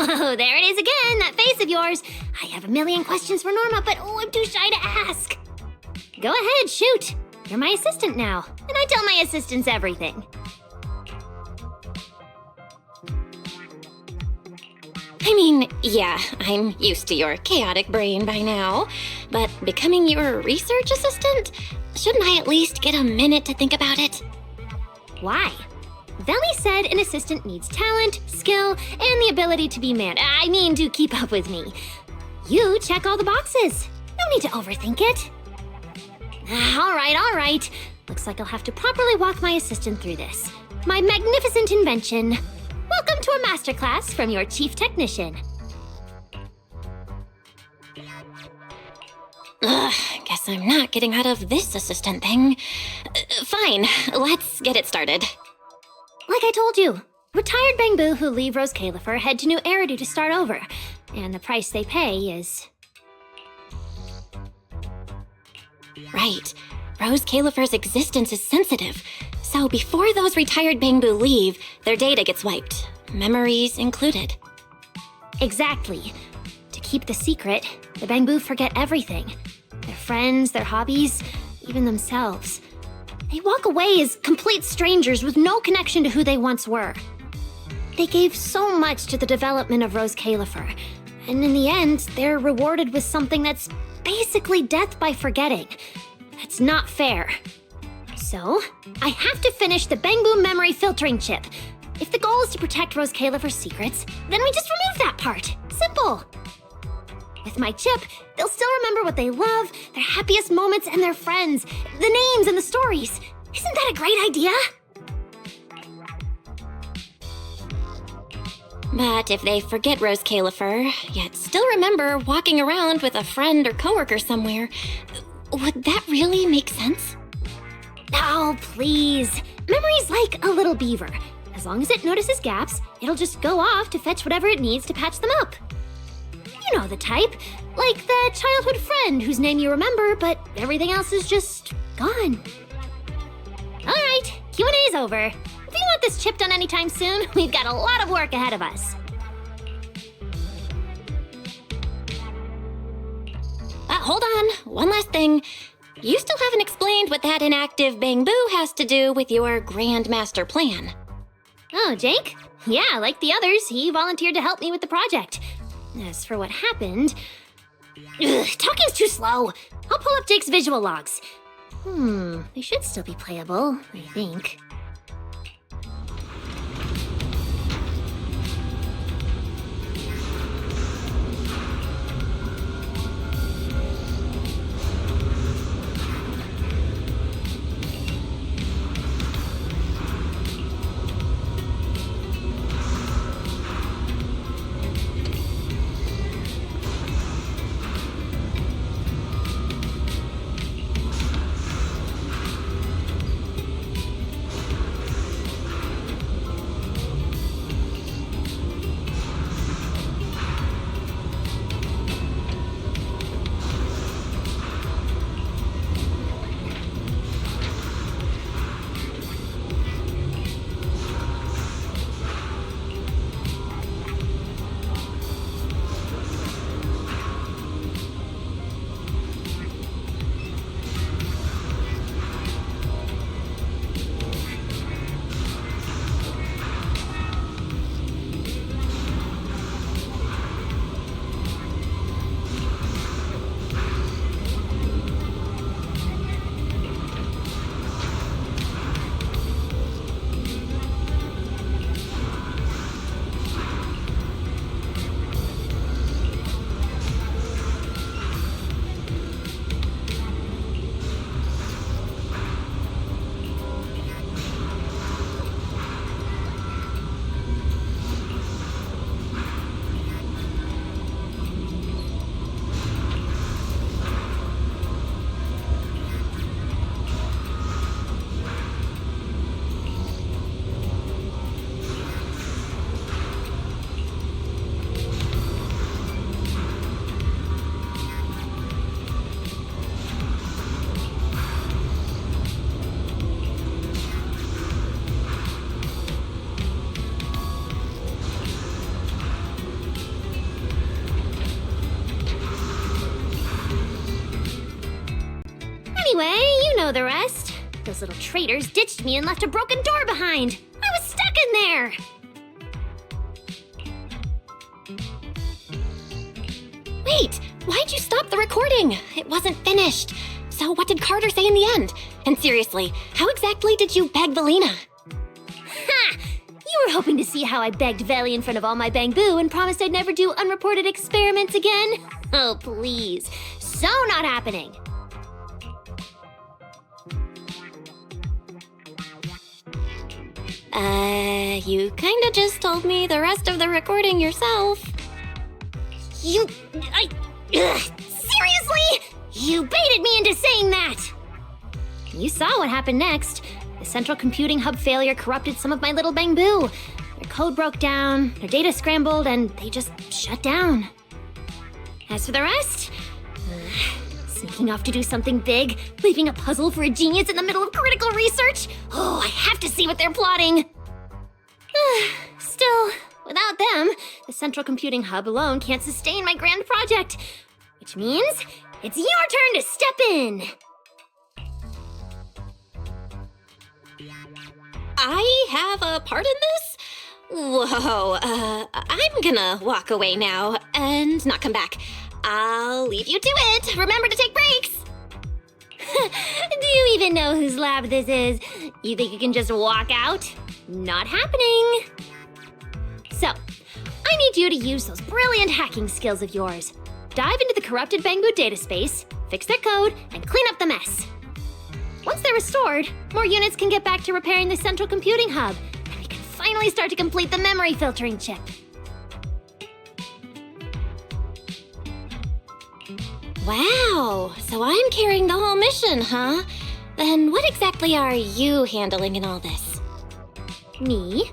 Whoa, there it is again, that face of yours. I have a million questions for Norma, but I'm too shy to ask. Go ahead, shoot. You're my assistant now, and I tell my assistants everything. I mean, yeah, I'm used to your chaotic brain by now, but becoming your research assistant? Shouldn't I at least get a minute to think about it? Why? Valley said an assistant needs talent, skill, and the ability to be to keep up with me. You check all the boxes. No need to overthink it. All right. Looks like I'll have to properly walk my assistant through this. My magnificent invention. Welcome to a masterclass from your chief technician. Guess I'm not getting out of this assistant thing. Fine, let's get it started. Like I told you, retired Bangboo who leave Rose Califer head to New Eridu to start over, and the price they pay is... Right. Rose Califer's existence is sensitive, so before those retired Bangboo leave, their data gets wiped, memories included. Exactly. To keep the secret, the Bangboo forget everything. Their friends, their hobbies, even themselves. They walk away as complete strangers with no connection to who they once were. They gave so much to the development of Rose Califer, and in the end, they're rewarded with something that's basically death by forgetting. That's not fair. So, I have to finish the Bangboo memory filtering chip. If the goal is to protect Rose Califer's secrets, then we just remove that part. Simple. With my chip, they'll still remember what they love, their happiest moments, and their friends, the names and the stories. Isn't that a great idea? But if they forget Rose Califer, yet still remember walking around with a friend or coworker somewhere, would that really make sense? Oh, please. Memory's like a little beaver. As long as it notices gaps, it'll just go off to fetch whatever it needs to patch them up. You know the type. Like the childhood friend whose name you remember, but everything else is just gone. Alright, Q&A's over. If you want this chip done anytime soon, we've got a lot of work ahead of us. Hold on, one last thing. You still haven't explained what that inactive Bangboo has to do with your grand master plan. Oh, Jake? Yeah, like the others, he volunteered to help me with the project. As for what happened... talking's too slow. I'll pull up Jake's visual logs. They should still be playable, I think. Anyway, you know the rest. Those little traitors ditched me and left a broken door behind. I was stuck in there. Wait, why'd you stop the recording? It wasn't finished. So what did Carter say in the end? And seriously, how exactly did you beg Valina? Ha! You were hoping to see how I begged Veli in front of all my Bangboo and promised I'd never do unreported experiments again? Oh, please. So not happening. You kinda just told me the rest of the recording yourself. Seriously? You baited me into saying that! You saw what happened next. The central computing hub failure corrupted some of my little Bangboo. Their code broke down, their data scrambled, and they just shut down. As for the rest, sneaking off to do something big, leaving a puzzle for a genius in the middle of critical research. Oh, I have to see what they're plotting. Still, without them, the central computing hub alone can't sustain my grand project. Which means it's your turn to step in. I have a part in this? Whoa, I'm gonna walk away now and not come back. I'll leave you to it. Remember to take breaks. Do you even know whose lab this is? You think you can just walk out? Not happening. So, I need you to use those brilliant hacking skills of yours. Dive into the corrupted Bangboo data space, fix their code, and clean up the mess. Once they're restored, more units can get back to repairing the central computing hub, and we can finally start to complete the memory filtering chip. Wow, so I'm carrying the whole mission, huh? Then what exactly are you handling in all this? Me?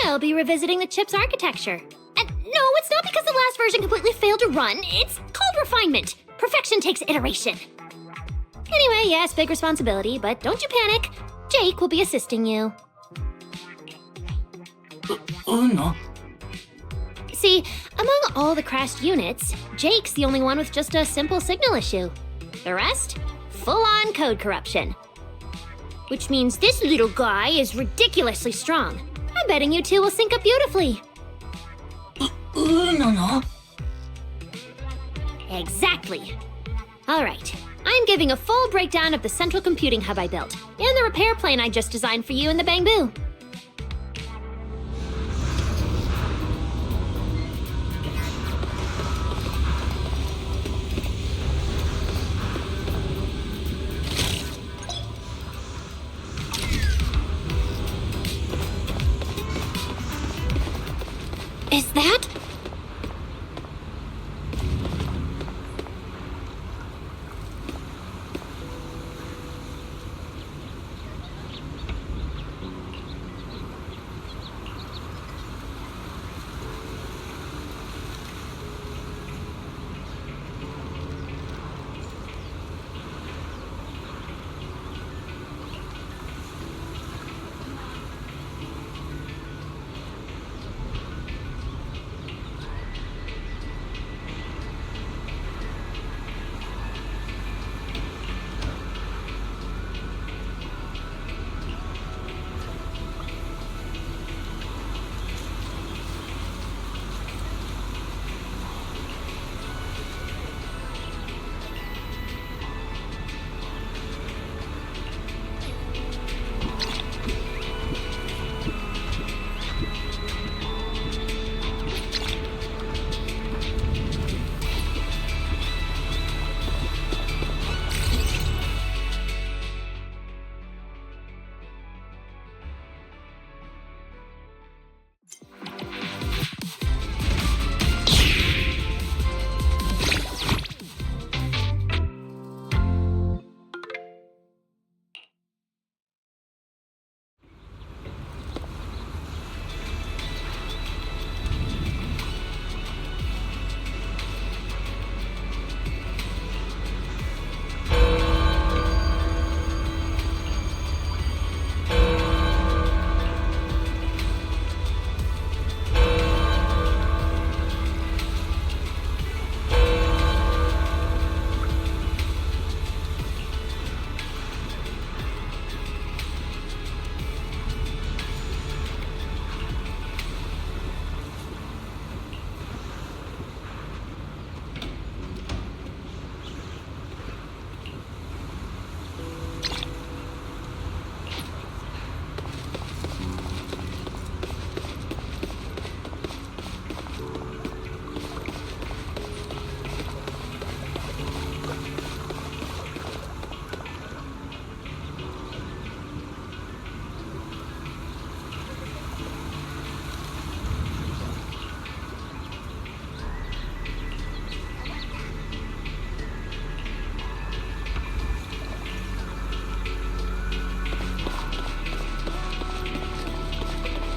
I'll be revisiting the chip's architecture. And no, it's not because the last version completely failed to run. It's called refinement. Perfection takes iteration. Anyway, yes, big responsibility, but don't you panic. Jake will be assisting you. No. See, among all the crashed units, Jake's the only one with just a simple signal issue. The rest? Full-on code corruption. Which means this little guy is ridiculously strong. I'm betting you two will sync up beautifully. No. Exactly. All right, I'm giving a full breakdown of the central computing hub I built, and the repair plane I just designed for you in the Bangboo. Is that?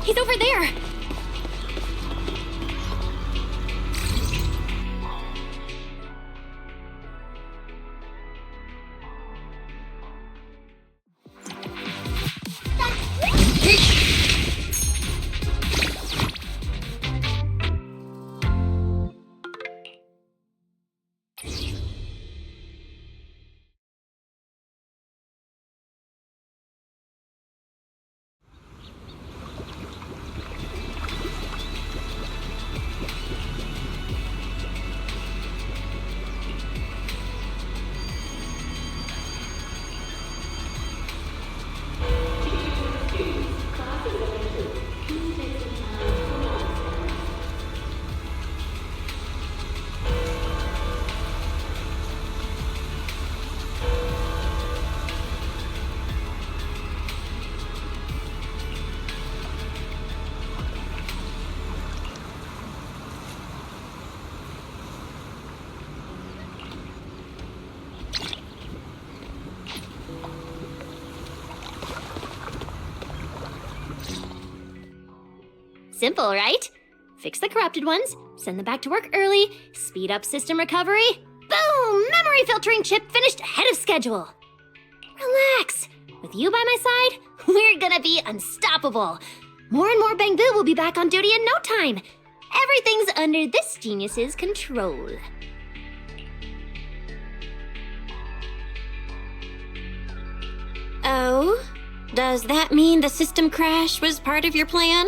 He's over there! Simple, right? Fix the corrupted ones, send them back to work early, speed up system recovery. Boom! Memory filtering chip finished ahead of schedule. Relax. With you by my side, we're gonna be unstoppable. More and more Bangboo will be back on duty in no time. Everything's under this genius's control. Oh? Does that mean the system crash was part of your plan?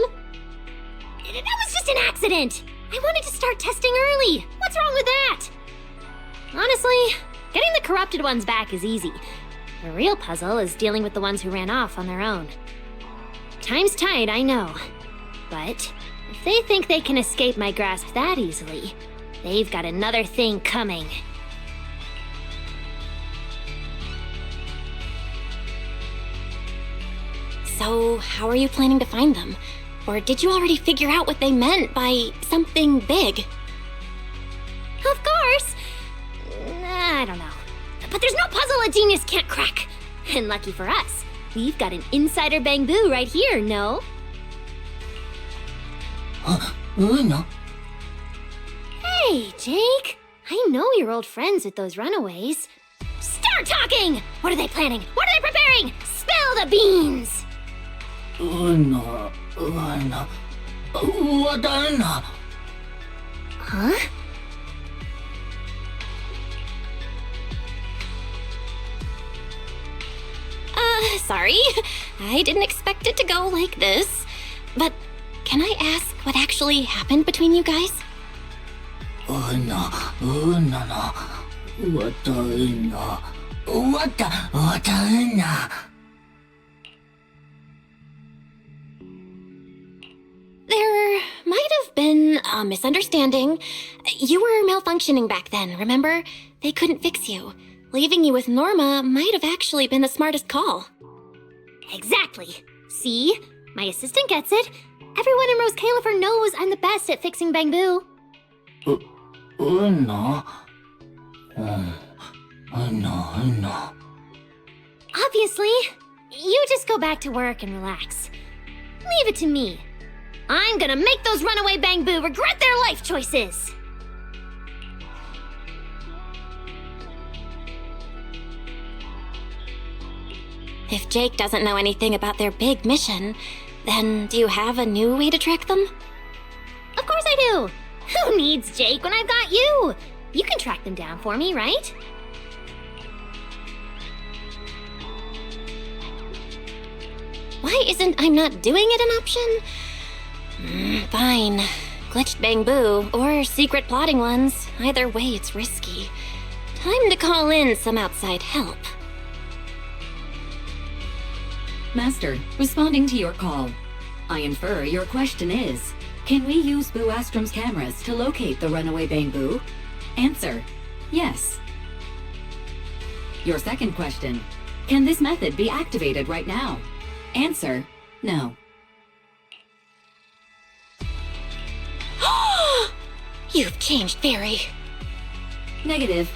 That was just an accident. I wanted to start testing early. What's wrong with that? Honestly, getting the corrupted ones back is easy. The real puzzle is dealing with the ones who ran off on their own. Time's tight, I know. But if they think they can escape my grasp that easily, they've got another thing coming. So, how are you planning to find them? Or did you already figure out what they meant by something big? Of course! I don't know. But there's no puzzle a genius can't crack. And lucky for us, we've got an insider Bangboo right here, no? No. Hey, Jake. I know you're old friends with those runaways. Start talking! What are they planning? What are they preparing? Spill the beans! No. Huh? Sorry. I didn't expect it to go like this. But can I ask what actually happened between you guys? There might have been a misunderstanding. You were malfunctioning back then, remember? They couldn't fix you. Leaving you with Norma might have actually been the smartest call. Exactly. See? My assistant gets it. Everyone in Rose Califer knows I'm the best at fixing Bangboo. No. Obviously. You just go back to work and relax. Leave it to me. I'm gonna make those runaway Bangboo regret their life choices! If Jake doesn't know anything about their big mission, then do you have a new way to track them? Of course I do! Who needs Jake when I've got you? You can track them down for me, right? Why isn't I'm not doing it an option? Fine. Glitched Bangboo, or secret plotting ones. Either way, it's risky. Time to call in some outside help. Master, responding to your call. I infer your question is, can we use Boo Astrum's cameras to locate the runaway Bangboo? Answer, yes. Your second question, can this method be activated right now? Answer, no. You've changed, Fairy. Negative.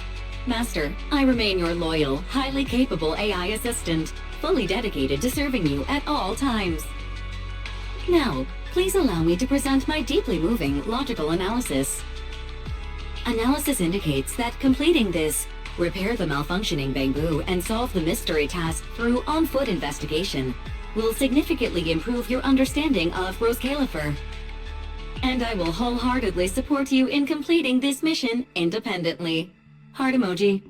Master, I remain your loyal, highly capable AI assistant, fully dedicated to serving you at all times. Now, please allow me to present my deeply moving logical analysis. Analysis indicates that completing this repair the malfunctioning Bangboo and solve the mystery task through on-foot investigation will significantly improve your understanding of Rose Califer. And I will wholeheartedly support you in completing this mission independently. Heart emoji.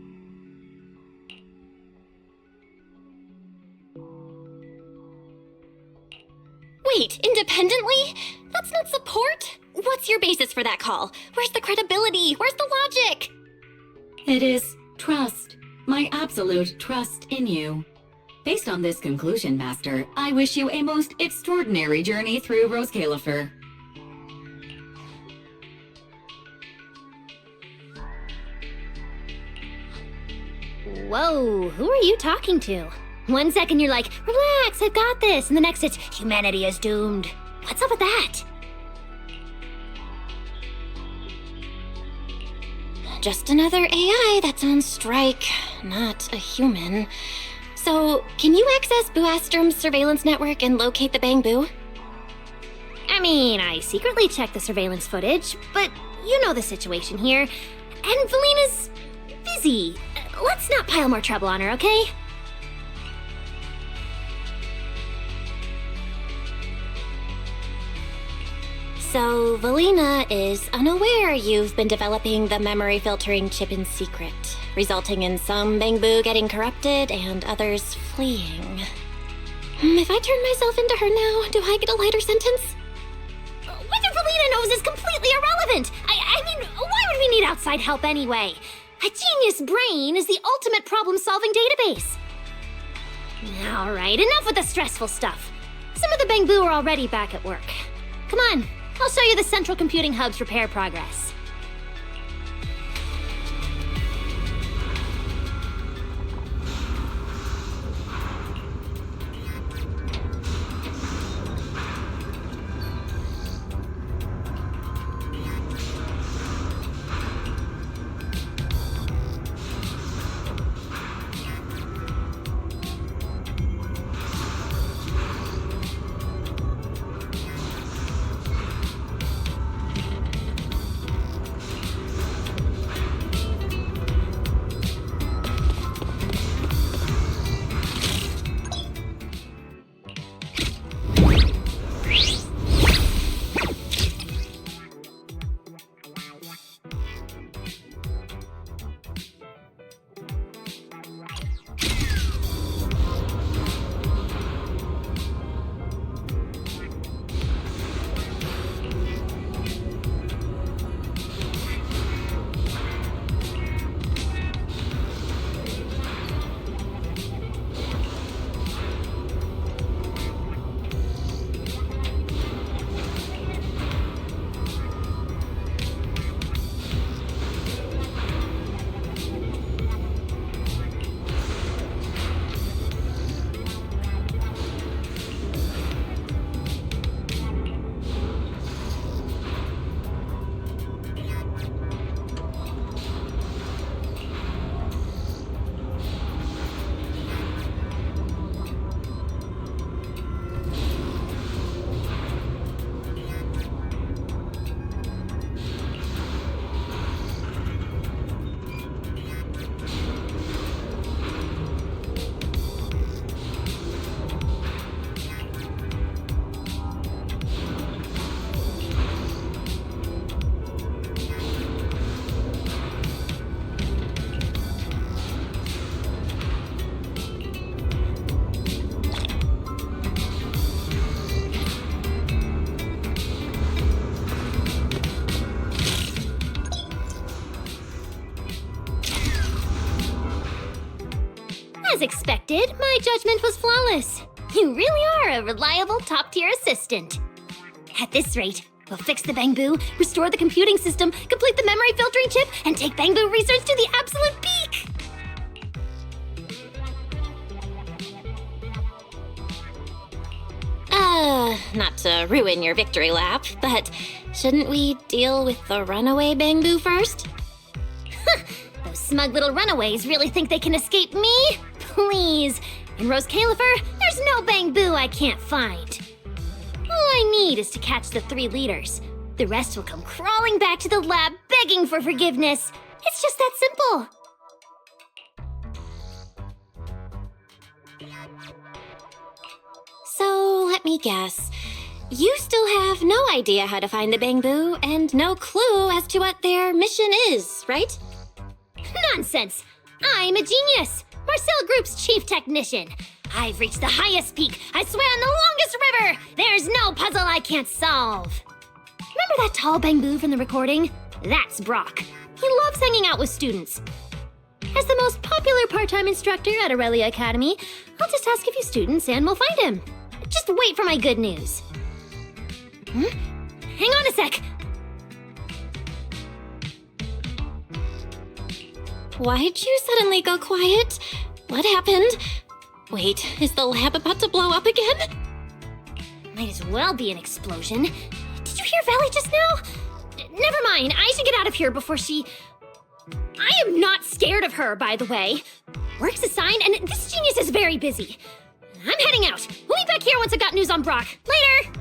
Wait, independently? That's not support? What's your basis for that call? Where's the credibility? Where's the logic? It is trust. My absolute trust in you. Based on this conclusion, Master, I wish you a most extraordinary journey through Rose Califer. Whoa, who are you talking to? 1 second you're like, relax, I've got this. And the next it's, humanity is doomed. What's up with that? Just another AI that's on strike, not a human. So, can you access Buastrom's surveillance network and locate the Bangboo? I mean, I secretly checked the surveillance footage, but you know the situation here. And Valina's busy. Let's not pile more trouble on her, okay? So, Valina is unaware you've been developing the memory filtering chip in secret, resulting in some Bangboo getting corrupted and others fleeing. If I turn myself into her now, do I get a lighter sentence? Whether Valina knows is completely irrelevant. I mean, why would we need outside help anyway? A genius brain is the ultimate problem-solving database. All right, enough with the stressful stuff. Some of the Bangboo are already back at work. Come on, I'll show you the Central Computing Hub's repair progress. As expected, my judgment was flawless. You really are a reliable top-tier assistant. At this rate, we'll fix the Bangboo, restore the computing system, complete the memory filtering chip, and take Bangboo research to the absolute peak! Not to ruin your victory lap, but shouldn't we deal with the runaway Bangboo first? Those smug little runaways really think they can escape me? Please. In Rose Califer, there's no Bangboo I can't find. All I need is to catch the 3 leaders. The rest will come crawling back to the lab begging for forgiveness. It's just that simple. So, let me guess. You still have no idea how to find the Bangboo and no clue as to what their mission is, right? Nonsense! I'm a genius! Marcel Group's chief technician. I've reached the highest peak. I swam the longest river. There's no puzzle I can't solve. Remember that tall Bangboo from the recording? That's Brock. He loves hanging out with students. As the most popular part-time instructor at Aurelia Academy, I'll just ask a few students and we'll find him. Just wait for my good news. Hang on a sec. Why'd you suddenly go quiet? What happened? Wait, is the lab about to blow up again? Might as well be an explosion. Did you hear Valley just now? Never mind, I should get out of here before she... I am not scared of her, by the way. Work's assigned, and this genius is very busy. I'm heading out. We'll be back here once I've got news on Brock. Later!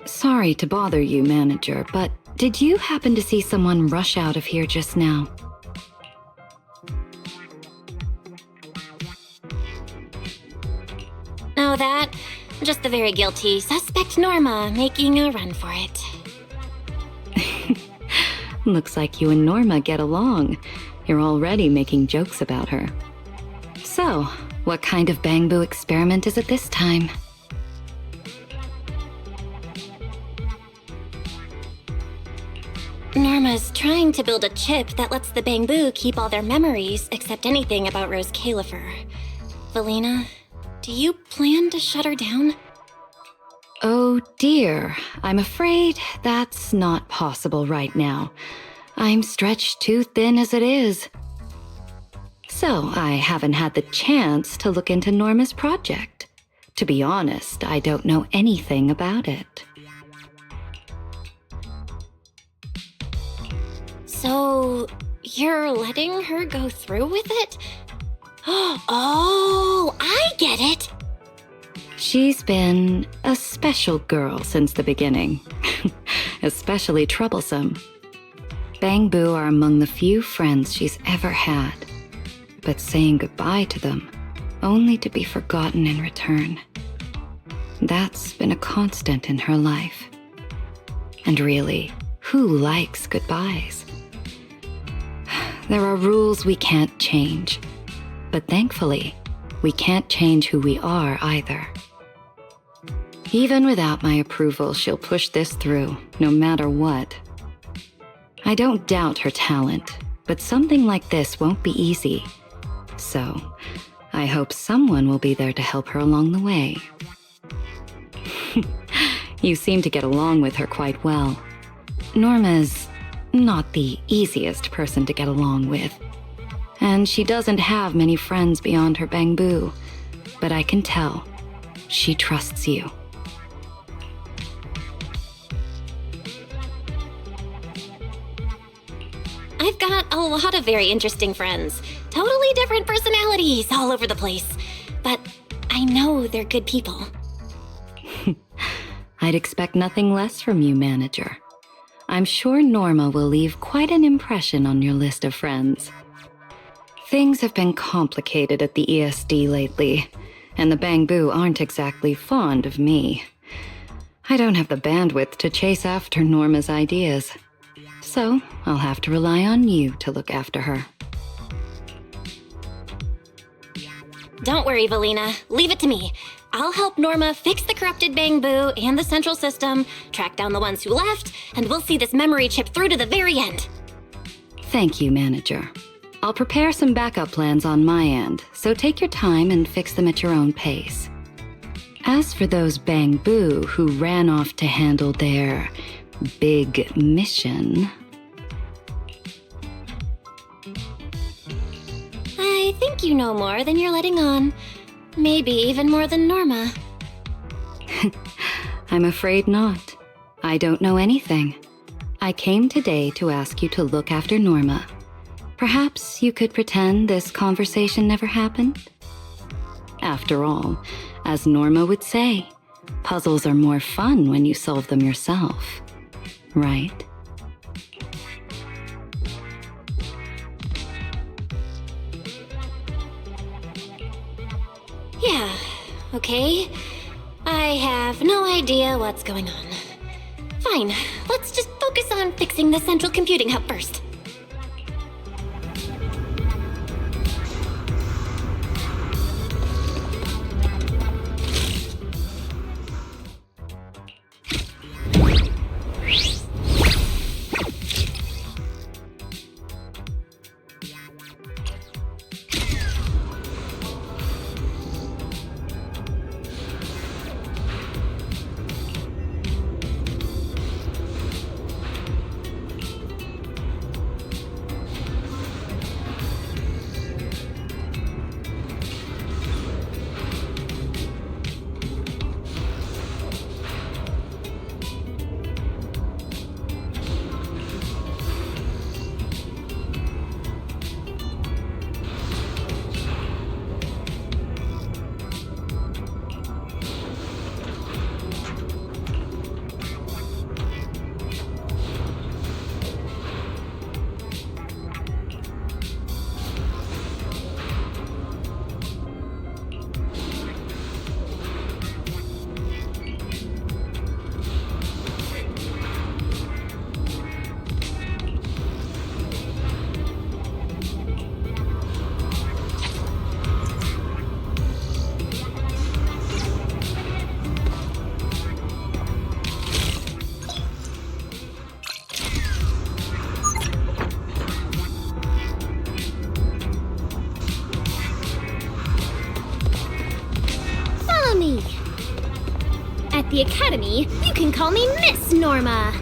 Sorry to bother you, Manager, but did you happen to see someone rush out of here just now? Oh, that? Just the very guilty suspect Norma making a run for it. Looks like you and Norma get along. You're already making jokes about her. So, what kind of Bangboo experiment is it this time? Norma's trying to build a chip that lets the Bangboo keep all their memories except anything about Rose Califer. Valina, do you plan to shut her down? Oh dear, I'm afraid that's not possible right now. I'm stretched too thin as it is. So I haven't had the chance to look into Norma's project. To be honest, I don't know anything about it. So, you're letting her go through with it? Oh, I get it! She's been a special girl since the beginning. Especially troublesome. Bangboo are among the few friends she's ever had. But saying goodbye to them, only to be forgotten in return. That's been a constant in her life. And really, who likes goodbyes? There are rules we can't change. But thankfully, we can't change who we are either. Even without my approval, she'll push this through, no matter what. I don't doubt her talent, but something like this won't be easy. So, I hope someone will be there to help her along the way. You seem to get along with her quite well. Norma's not the easiest person to get along with. And she doesn't have many friends beyond her Bangboo. But I can tell, she trusts you. I've got a lot of very interesting friends. Totally different personalities all over the place. But I know they're good people. I'd expect nothing less from you, Manager. I'm sure Norma will leave quite an impression on your list of friends. Things have been complicated at the ESD lately, and the Bangboo aren't exactly fond of me. I don't have the bandwidth to chase after Norma's ideas, so I'll have to rely on you to look after her. Don't worry, Valina. Leave it to me. I'll help Norma fix the corrupted Bangboo and the central system, track down the ones who left, and we'll see this memory chip through to the very end. Thank you, Manager. I'll prepare some backup plans on my end, so take your time and fix them at your own pace. As for those Bangboo who ran off to handle their big mission... I think you know more than you're letting on. Maybe even more than Norma. I'm afraid not. I don't know anything. I came today to ask you to look after Norma. Perhaps you could pretend this conversation never happened? After all, as Norma would say, puzzles are more fun when you solve them yourself. Right? Yeah, okay. I have no idea what's going on. Fine, let's just focus on fixing the central computing hub first. At the Academy, you can call me Miss Norma.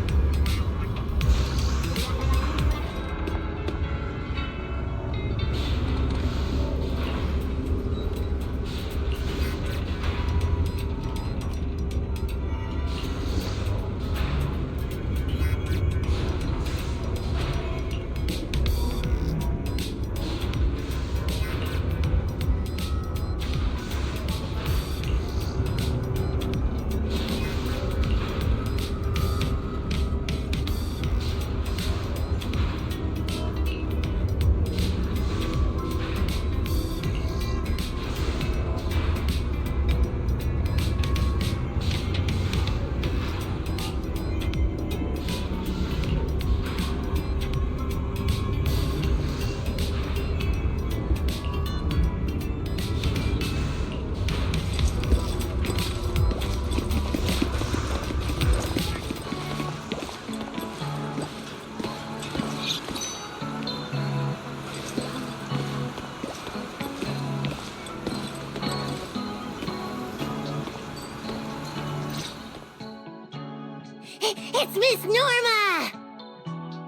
It's Miss Norma!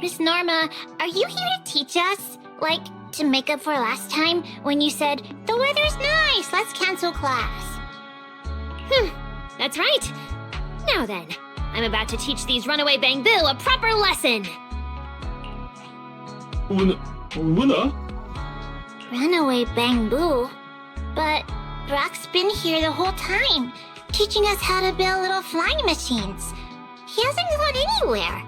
Miss Norma, are you here to teach us? Like, to make up for last time when you said, the weather's nice, let's cancel class. That's right. Now then, I'm about to teach these runaway Bangboo a proper lesson. Winner? Runaway Bangboo? But Brock's been here the whole time, teaching us how to build little flying machines. He hasn't gone anywhere.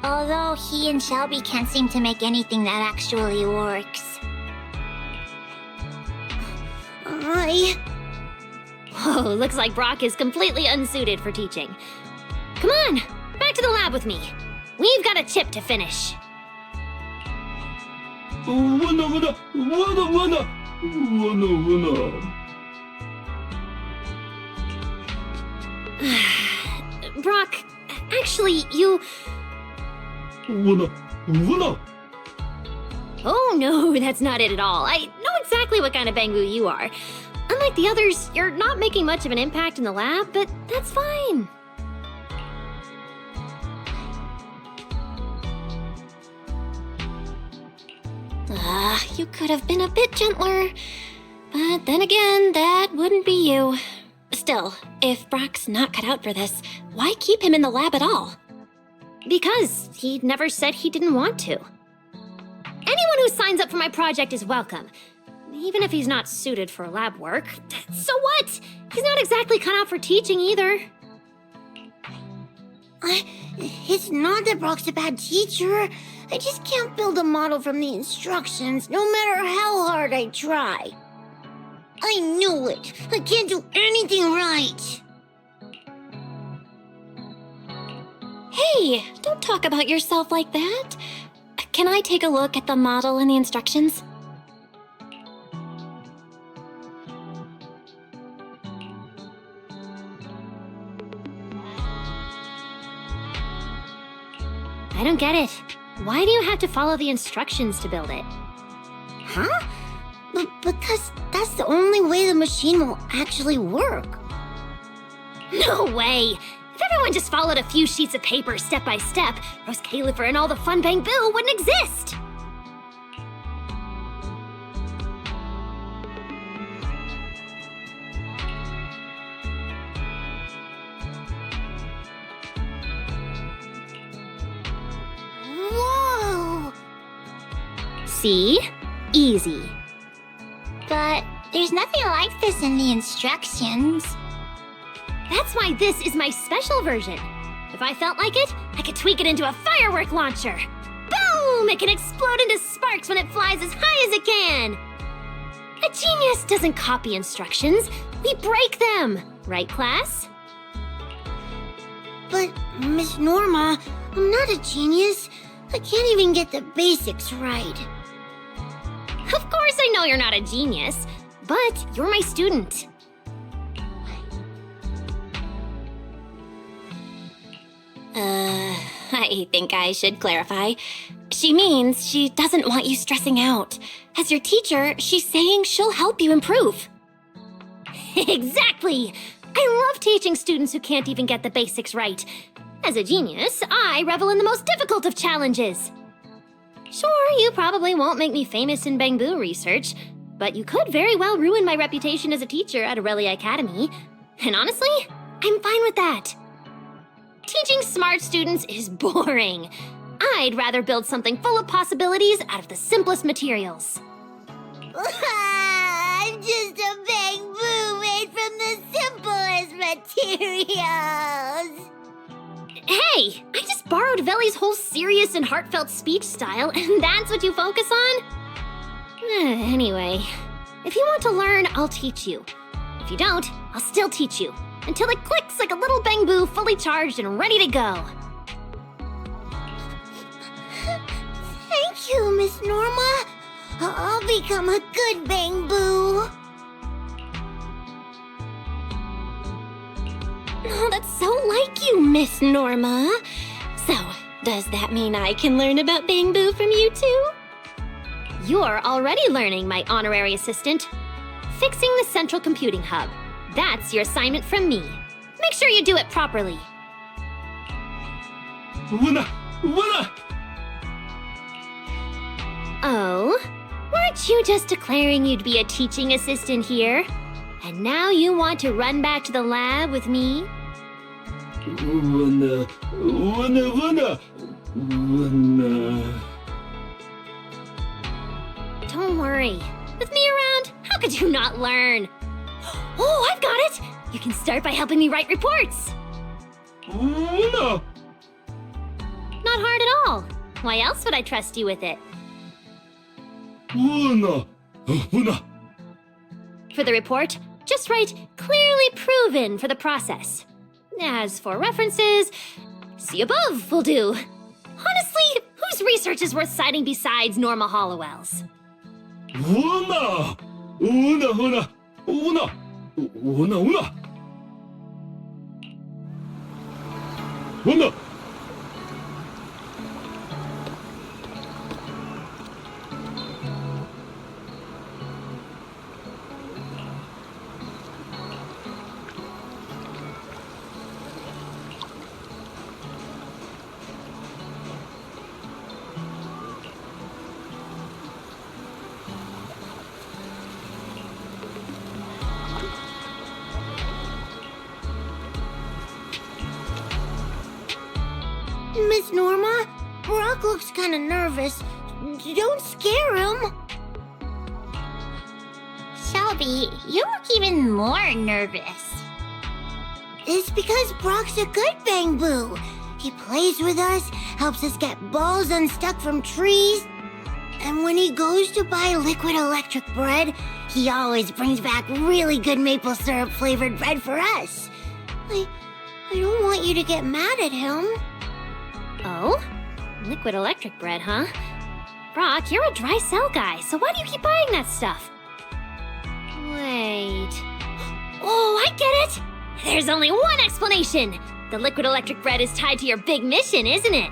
Although he and Shelby can't seem to make anything that actually works. Whoa, looks like Brock is completely unsuited for teaching. Come on, back to the lab with me. We've got a chip to finish. Winner! Brock, actually, you... Winner! Oh no, that's not it at all. I know exactly what kind of Bangboo you are. Unlike the others, you're not making much of an impact in the lab, but that's fine. You could have been a bit gentler. But then again, that wouldn't be you. Still, if Brock's not cut out for this, why keep him in the lab at all? Because he never said he didn't want to. Anyone who signs up for my project is welcome. Even if he's not suited for lab work. So what? He's not exactly cut out for teaching either. It's not that Brock's a bad teacher. I just can't build a model from the instructions, no matter how hard I try. I knew it. I can't do anything right. Hey, don't talk about yourself like that. Can I take a look at the model and the instructions? I don't get it. Why do you have to follow the instructions to build it? Huh? Because that's the only way the machine will actually work. No way! If everyone just followed a few sheets of paper step by step, Rose Califer and all the fun Bangbu wouldn't exist! Whoa! See? Easy. But there's nothing like this in the instructions. That's why this is my special version. If I felt like it, I could tweak it into a firework launcher. Boom! It can explode into sparks when it flies as high as it can. A genius doesn't copy instructions. We break them. Right, class? But, Miss Norma, I'm not a genius. I can't even get the basics right. Of course I know you're not a genius, but you're my student. I think I should clarify. She means she doesn't want you stressing out. As your teacher, she's saying she'll help you improve. Exactly! I love teaching students who can't even get the basics right. As a genius, I revel in the most difficult of challenges. Sure, you probably won't make me famous in Bangbu research, but you could very well ruin my reputation as a teacher at Aurelia Academy. And honestly, I'm fine with that. Teaching smart students is boring. I'd rather build something full of possibilities out of the simplest materials. I'm just a Bangbu made from the simplest materials. Hey, I just borrowed Veli's whole serious and heartfelt speech style, and that's what you focus on? Anyway, if you want to learn, I'll teach you. If you don't, I'll still teach you, until it clicks like a little Bangbu fully charged and ready to go. Thank you, Miss Norma. I'll become a good Bangbu. Oh, that's so like you, Miss Norma. So, does that mean I can learn about Bangbu from you too? You're already learning, my honorary assistant. Fixing the central computing hub. That's your assignment from me. Make sure you do it properly. Winner! Winner! Oh? Weren't you just declaring you'd be a teaching assistant here? And now you want to run back to the lab with me? Winner! Winner! Winner! Winner! Don't worry. With me around, how could you not learn? Oh, I've got it! You can start by helping me write reports. Winner! Not hard at all. Why else would I trust you with it? Winner! Winner! For the report, just write clearly proven for the process. As for references, see above will do. Honestly, whose research is worth citing besides Norma Hollowell's? Winner! Winner! Winner! Winner! Winner! Winner! Winner! Miss Norma, Brock looks kind of nervous. Don't scare him. Shelby, you look even more nervous. It's because Brock's a good Bangboo. He plays with us, helps us get balls unstuck from trees. And when he goes to buy liquid electric bread, he always brings back really good maple syrup flavored bread for us. I don't want you to get mad at him. Oh? Liquid electric bread, huh? Brock, you're a dry cell guy, so why do you keep buying that stuff? Wait. Oh, I get it! There's only one explanation! The liquid electric bread is tied to your big mission, isn't it?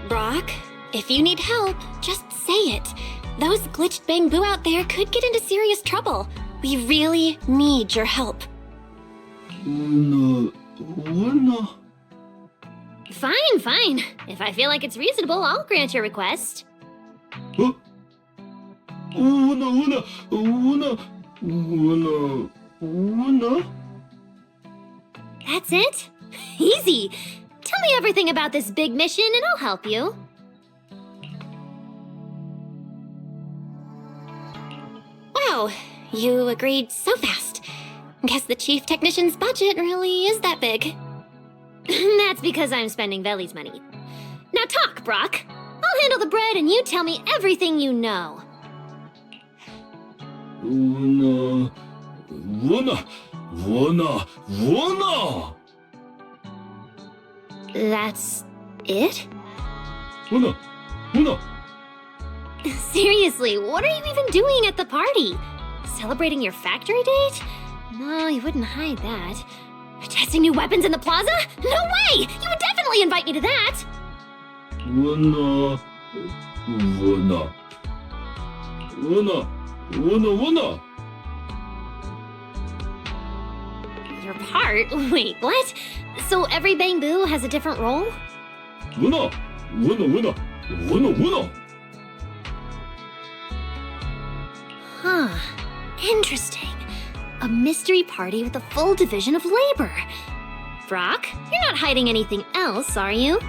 Brock, if you need help, just say it. Those glitched Bangboo out there could get into serious trouble. We really need your help. Fine, fine. If I feel like it's reasonable, I'll grant your request. That's it? Easy. Tell me everything about this big mission and I'll help you. Wow, you agreed so fast. Guess the chief technician's budget really is that big. That's because I'm spending Belly's money. Now talk, Brock. I'll handle the bread and you tell me everything you know. That's it? Seriously, what are you even doing at the party? Celebrating your factory date? No, you wouldn't hide that. Testing new weapons in the plaza? No way! You would definitely invite me to that! Your part? Wait, what? So every Bangboo has a different role? Huh. Interesting. A mystery party with a full division of labor. Brock, you're not hiding anything else, are you?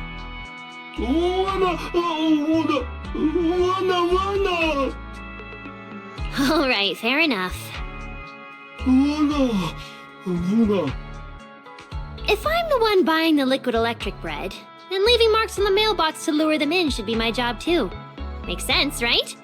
Alright, fair enough. If I'm the one buying the liquid electric bread, then leaving marks on the mailbox to lure them in should be my job too. Makes sense, right?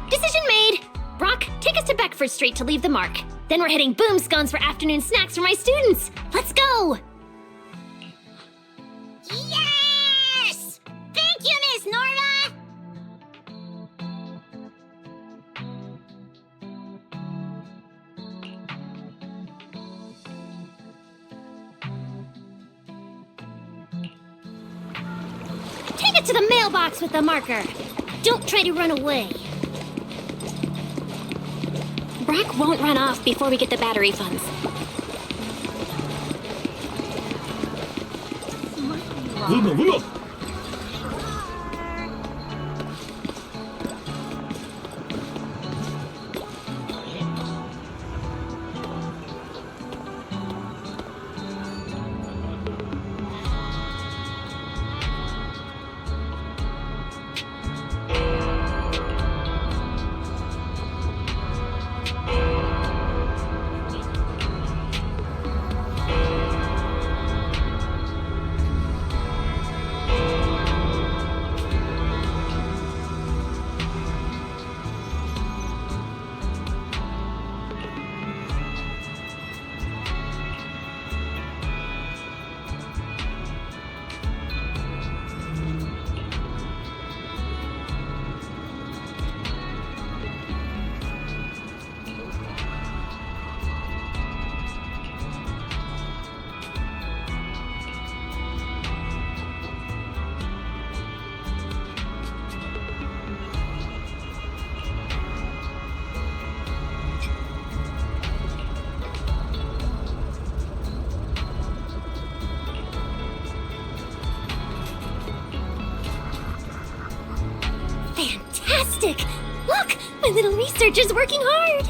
Decision made! Brock, take us to Beckford Street to leave the mark. Then we're hitting Boom Scones for afternoon snacks for my students. Let's go! Yes! Thank you, Miss Norma! Take it to the mailbox with the marker. Don't try to run away. Brock won't run off before we get the battery funds. fantastic! Look! My little researcher's working hard!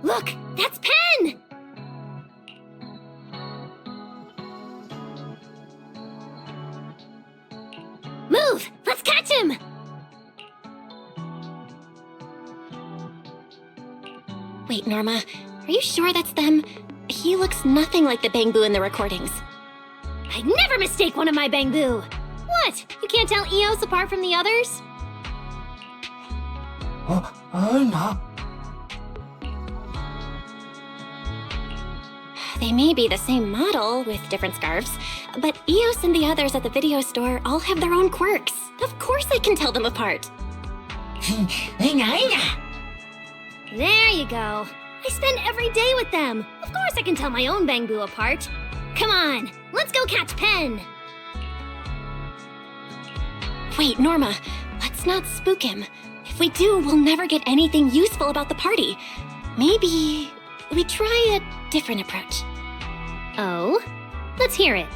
Look! That's Pen! Move! Let's catch him! Wait, Norma, are you sure that's them? He looks nothing like the Bangboo in the recordings. I'd never mistake one of my Bangboo! What? You can't tell Eos apart from the others? They may be the same model with different scarves, but Eos and the others at the video store all have their own quirks. Of course I can tell them apart. There you go. I spend every day with them. Of course I can tell my own Bangboo apart. Come on, let's go catch Pen. Wait, Norma, let's not spook him. If we do, we'll never get anything useful about the party. Maybe we try a different approach. Oh? Let's hear it.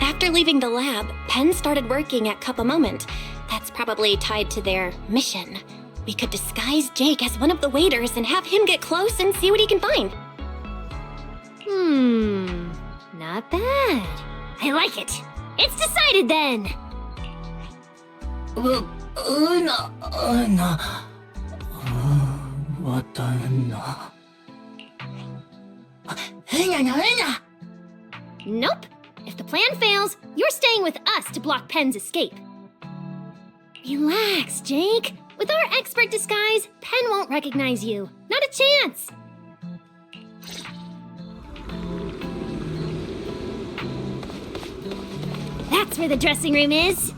After leaving the lab, Pen started working at Cup a Moment. That's probably tied to their mission. We could disguise Jake as one of the waiters and have him get close and see what he can find. Not bad. I like it. It's decided then. Nope. If the plan fails, you're staying with us to block Pen's escape. Relax, Jake. With our expert disguise, Pen won't recognize you. Not a chance. That's where the dressing room is.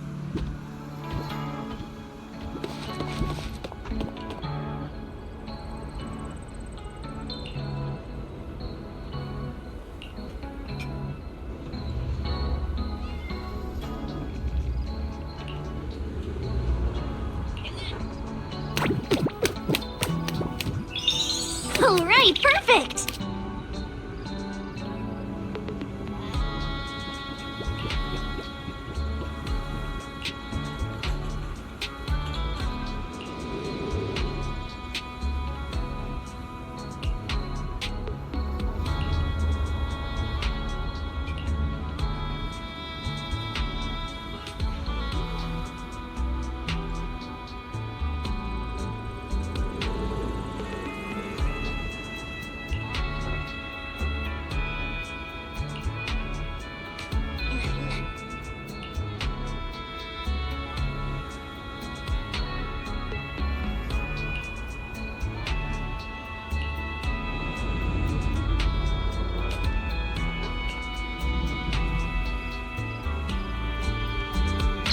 All right, perfect!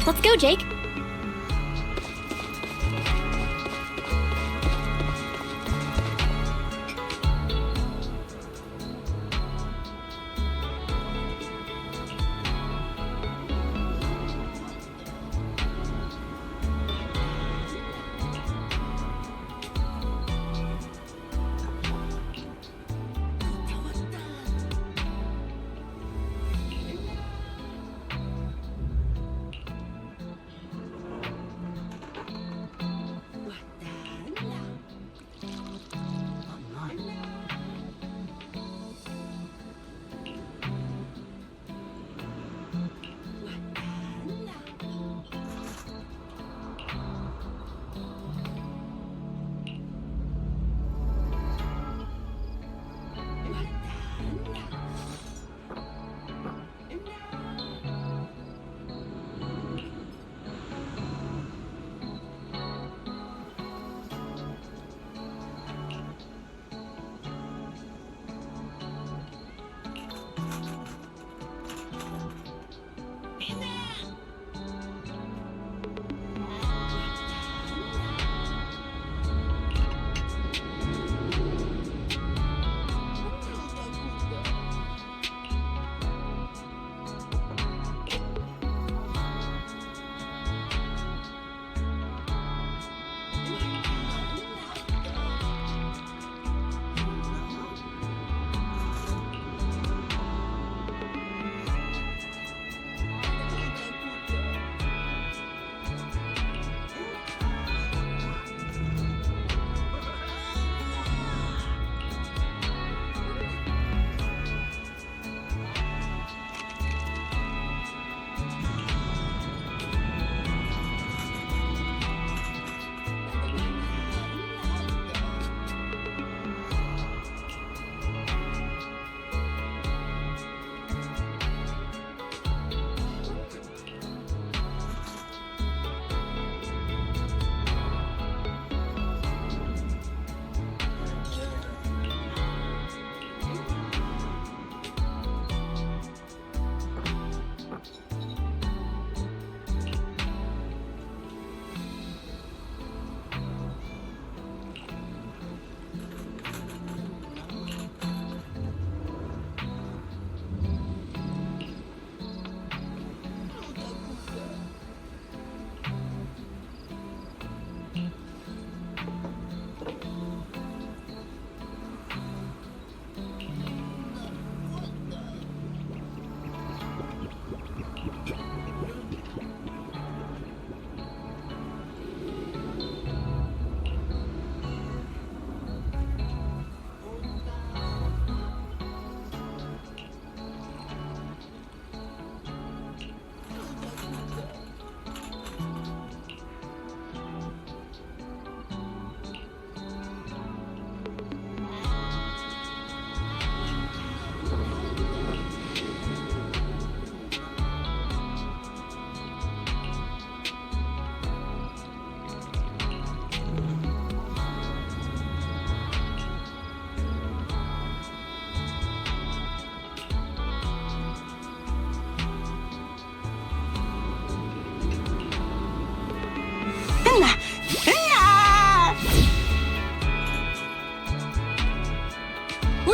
Let's go, Jake.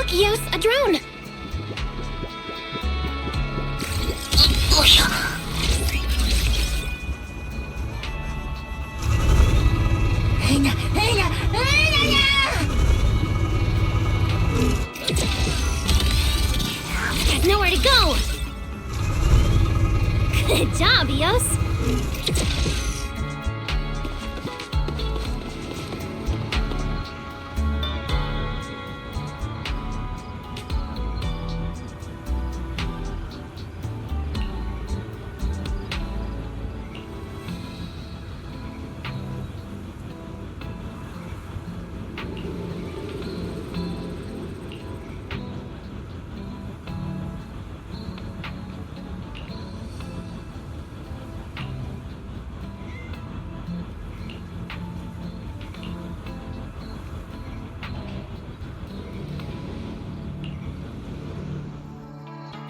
Look, Yos, a drone! There's nowhere to go! Good job, Yos!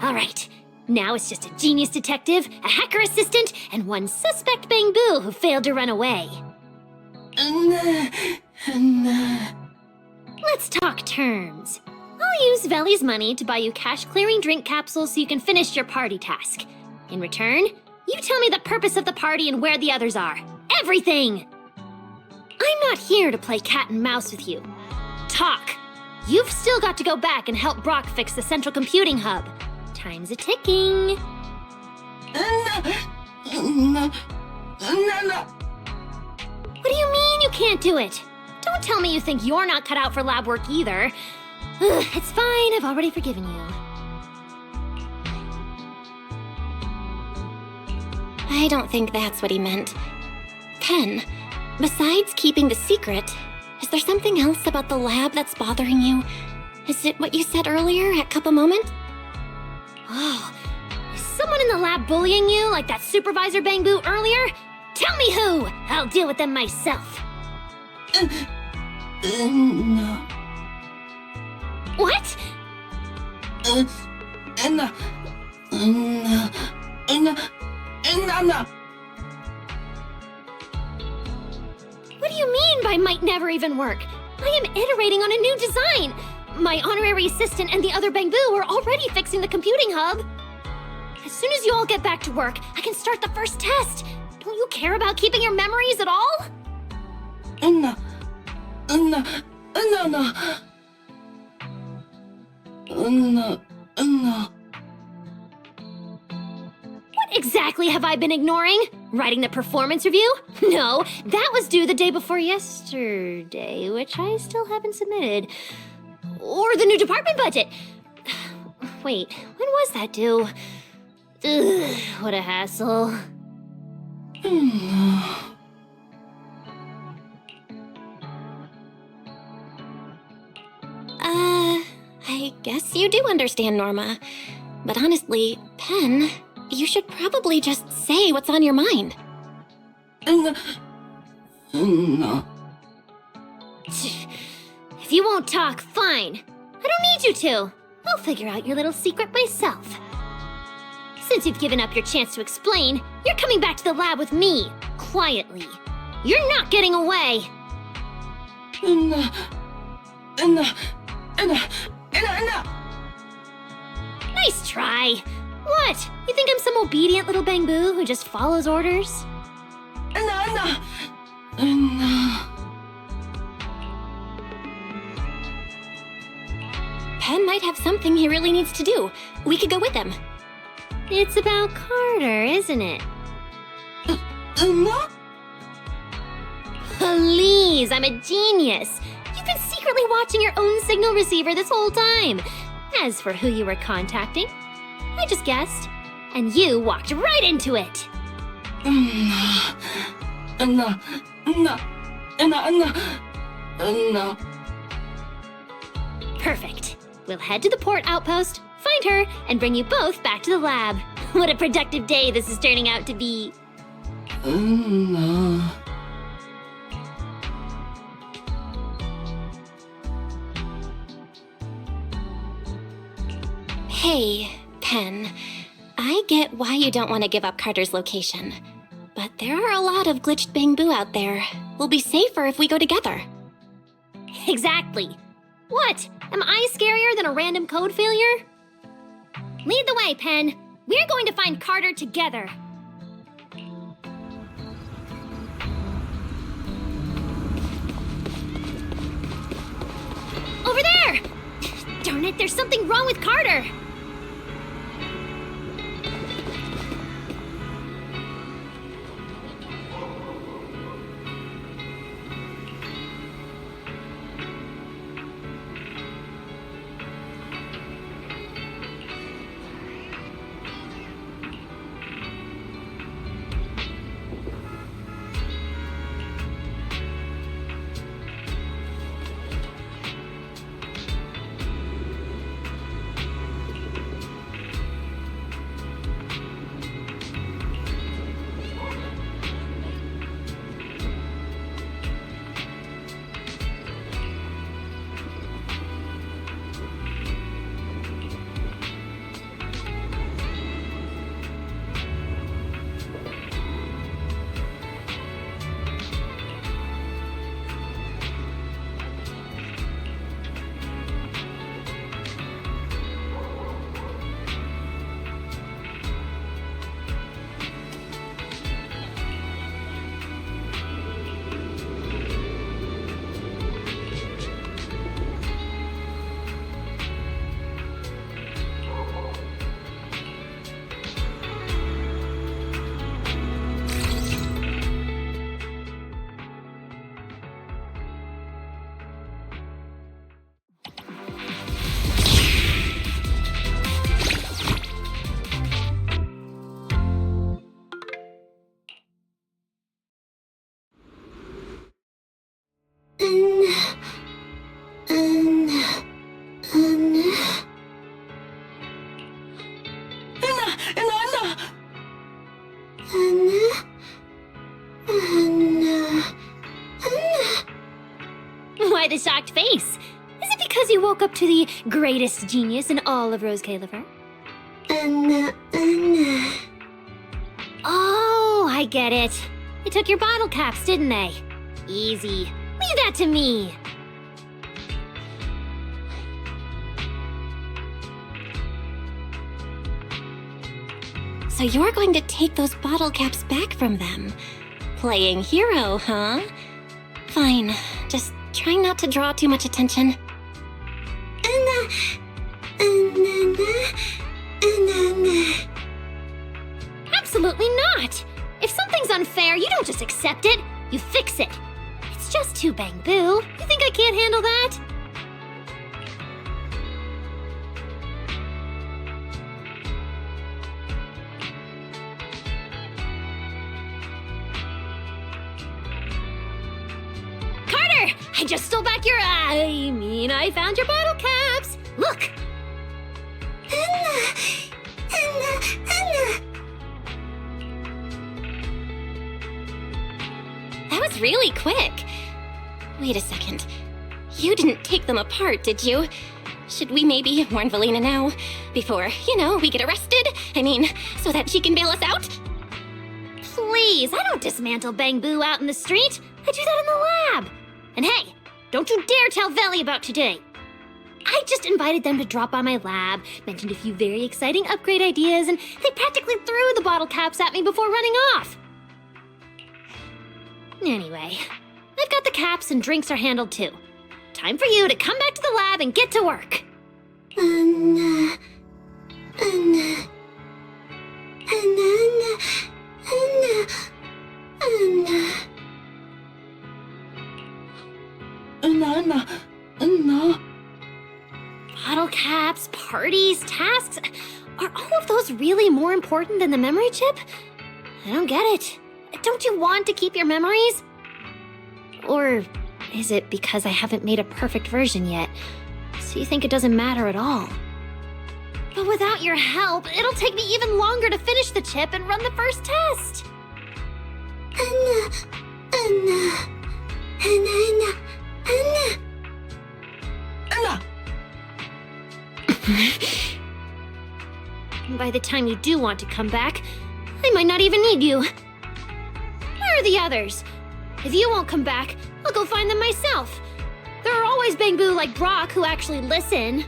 All right, now it's just a genius detective, a hacker assistant, and one suspect Bangboo who failed to run away. Let's talk terms. I'll use Veli's money to buy you cash-clearing drink capsules so you can finish your party task. In return, you tell me the purpose of the party and where the others are. Everything! I'm not here to play cat and mouse with you. Talk! You've still got to go back and help Brock fix the central computing hub. Time's a ticking. What do you mean you can't do it? Don't tell me you think you're not cut out for lab work either. Ugh, it's fine, I've already forgiven you. I don't think that's what he meant. Pen, besides keeping the secret, is there something else about the lab that's bothering you? Is it what you said earlier at Cup a Moment? Oh, is someone in the lab bullying you like that supervisor Bangboo earlier? Tell me who! I'll deal with them myself. No. What? What do you mean by might never even work? I am iterating on a new design. My honorary assistant and the other Bangboo are already fixing the computing hub. As soon as you all get back to work, I can start the first test. Don't you care about keeping your memories at all? No. What exactly have I been ignoring? Writing the performance review? No, that was due the day before yesterday, which I still haven't submitted. Or the new department budget. Wait, when was that due? Ugh, what a hassle. I guess you do understand, Norma. But honestly, Pen, you should probably just say what's on your mind. No. If you won't talk, fine. I don't need you to. I'll figure out your little secret myself. Since you've given up your chance to explain, you're coming back to the lab with me, quietly. You're not getting away. Nice try. What? You think I'm some obedient little Bangboo who just follows orders? Pen might have something he really needs to do. We could go with him. It's about Carter, isn't it? Please, I'm a genius. You've been secretly watching your own signal receiver this whole time. As for who you were contacting, I just guessed. And you walked right into it. Perfect. We'll head to the port outpost, find her, and bring you both back to the lab. What a productive day this is turning out to be. Hey, Pen. I get why you don't want to give up Carter's location. But there are a lot of glitched Bangboo out there. We'll be safer if we go together. Exactly. What? Am I scarier than a random code failure? Lead the way, Pen. We're going to find Carter together. Over there! Darn it, there's something wrong with Carter! Why the shocked face? Is it because you woke up to the greatest genius in all of Rose Caliver? Oh, I get it. They took your bottle caps, didn't they? Easy. Leave that to me. So you're going to take those bottle caps back from them. Playing hero, huh? Fine. Just trying not to draw too much attention. Absolutely not! If something's unfair, you don't just accept it, you fix it. It's just too Bang Boo. You think I can't handle that? Carter! I just stole back your... I found your bottle caps! Look! That was really quick. Wait a second. You didn't take them apart, did you? Should we maybe warn Valina now? Before, we get arrested? So that she can bail us out? Please, I don't dismantle Bang Boo out in the street. I do that in the lab. And hey, don't you dare tell Veli about today. I just invited them to drop by my lab, mentioned a few very exciting upgrade ideas, and they practically threw the bottle caps at me before running off. Anyway, I've got the caps and drinks are handled too. Time for you to come back to the lab and get to work. Bottle caps, parties, tasks. Are all of those really more important than the memory chip? I don't get it. Don't you want to keep your memories? Or is it because I haven't made a perfect version yet, so you think it doesn't matter at all? But without your help, it'll take me even longer to finish the chip and run the first test. By the time you do want to come back, I might not even need you. Where are the others? If you won't come back, I'll go find them myself. There are always always Bangboo like Brock who actually listen.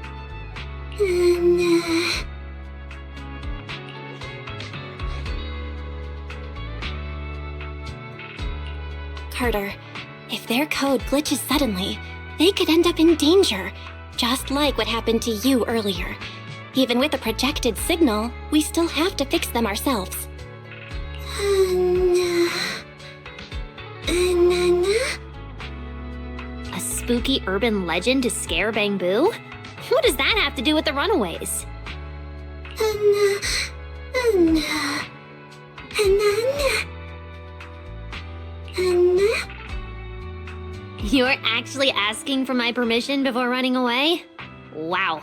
Carter, if their code glitches suddenly, they could end up in danger, just like what happened to you earlier. Even with a projected signal, we still have to fix them ourselves. A spooky urban legend to scare Bangboo? What does that have to do with the Runaways? You're actually asking for my permission before running away? Wow,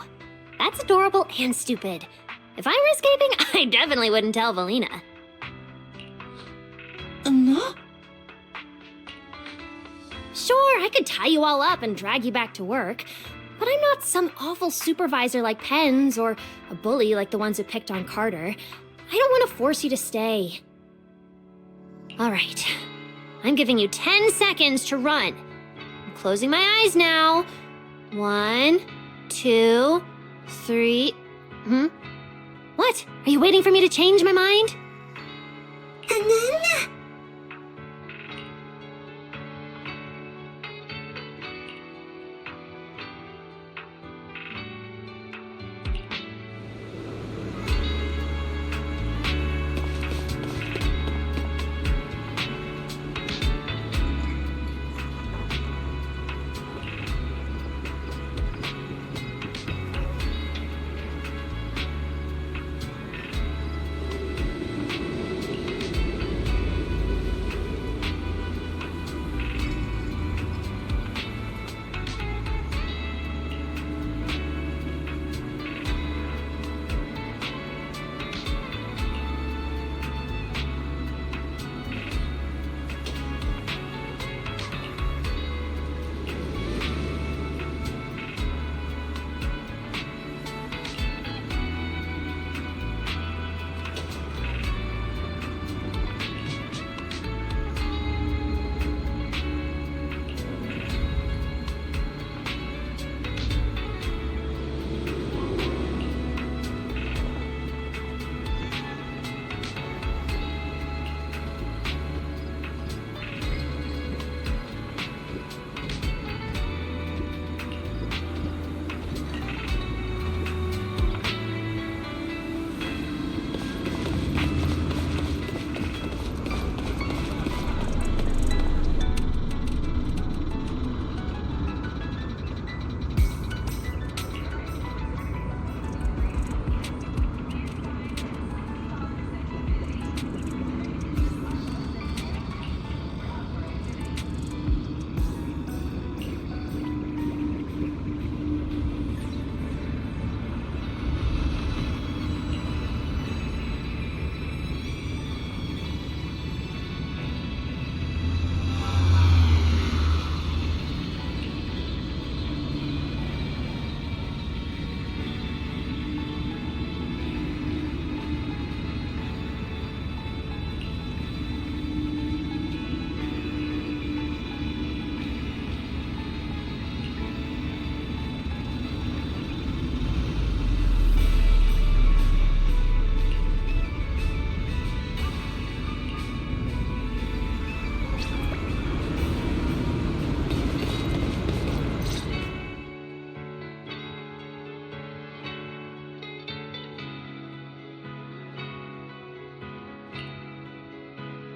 that's adorable and stupid. If I were escaping, I definitely wouldn't tell Valina. Sure, I could tie you all up and drag you back to work, but I'm not some awful supervisor like Pens or a bully like the ones who picked on Carter. I don't want to force you to stay. All right, I'm giving you 10 seconds to run. I'm closing my eyes now. 1, 2, 3. What? Are you waiting for me to change my mind?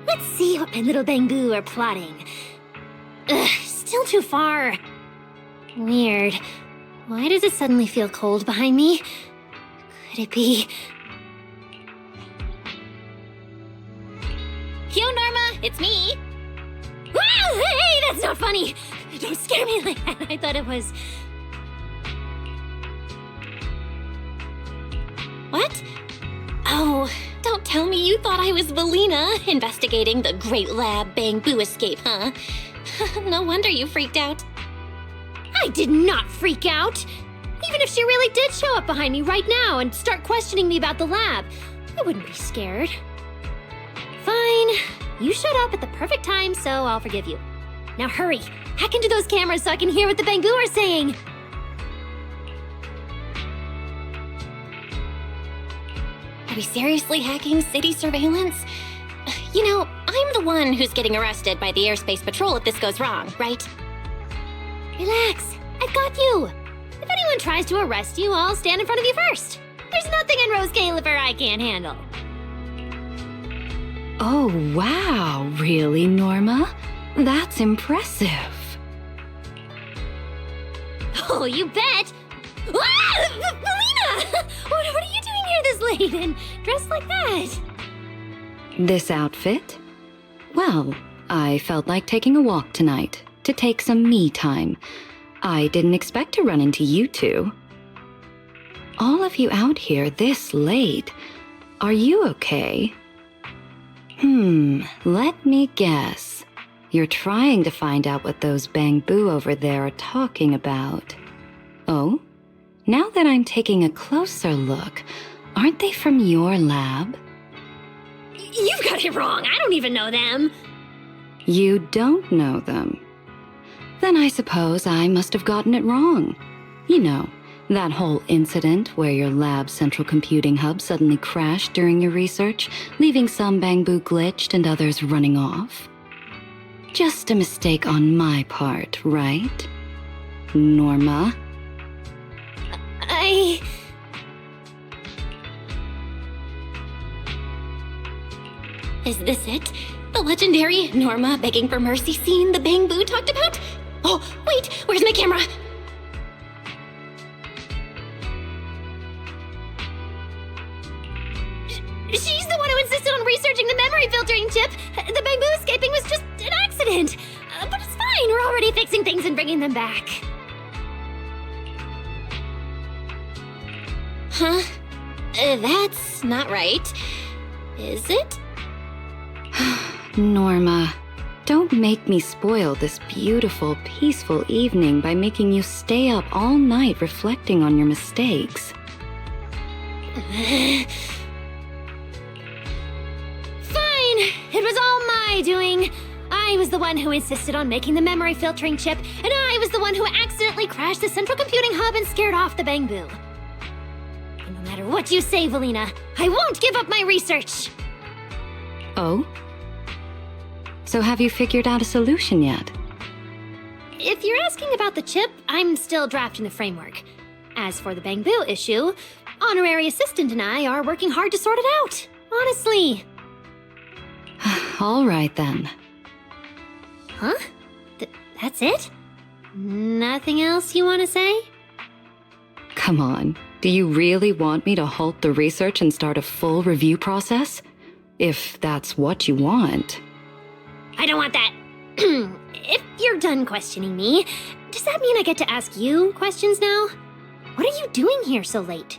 Let's see what my little Bangboo are plotting. Ugh, still too far. Weird. Why does it suddenly feel cold behind me? Could it be... Yo, Norma, it's me. Ah, hey, that's not funny. Don't scare me like that. I thought it was... What? Oh, don't tell me you thought I was Valina investigating the Great Lab Bangboo escape, huh? No wonder you freaked out. I did not freak out. Even if she really did show up behind me right now and start questioning me about the lab, I wouldn't be scared. Fine. You showed up at the perfect time, so I'll forgive you. Now hurry! Hack into those cameras so I can hear what the Bangboo are saying! Are we seriously hacking city surveillance? You know, I'm the one who's getting arrested by the airspace patrol if this goes wrong, right? Relax, I've got you! If anyone tries to arrest you, I'll stand in front of you first. There's nothing in Rose Califer I can't handle. Oh, wow. Really, Norma? That's impressive. Oh, you bet! Ah! Melina! What are you doing here this late and dressed like that? This outfit? Well, I felt like taking a walk tonight to take some me time. I didn't expect to run into you two. All of you out here this late. Are you okay? Let me guess. You're trying to find out what those Bangboo over there are talking about. Oh? Now that I'm taking a closer look, aren't they from your lab? You've got it wrong. I don't even know them. You don't know them. Then I suppose I must have gotten it wrong. You know, that whole incident where your lab's central computing hub suddenly crashed during your research, leaving some Bangboo glitched and others running off. Just a mistake on my part, right? Norma? Is this it? The legendary Norma begging for mercy scene the Bangboo talked about? Oh, wait, where's my camera? She's the one who insisted on researching the memory filtering chip. The Bangboo escaping was just an accident. But it's fine, we're already fixing things and bringing them back. Huh? That's not right. Is it? Norma, don't make me spoil this beautiful, peaceful evening by making you stay up all night reflecting on your mistakes. Fine! It was all my doing. I was the one who insisted on making the memory filtering chip, and I was the one who accidentally crashed the central computing hub and scared off the Bangboo. And no matter what you say, Valina, I won't give up my research! Oh? So have you figured out a solution yet? If you're asking about the chip, I'm still drafting the framework. As for the Bangboo issue, Honorary Assistant and I are working hard to sort it out. Honestly. All right then. Huh? That's it? Nothing else you want to say? Come on, do you really want me to halt the research and start a full review process? If that's what you want. I don't want that. If you're done questioning me, does that mean I get to ask you questions now? What are you doing here so late?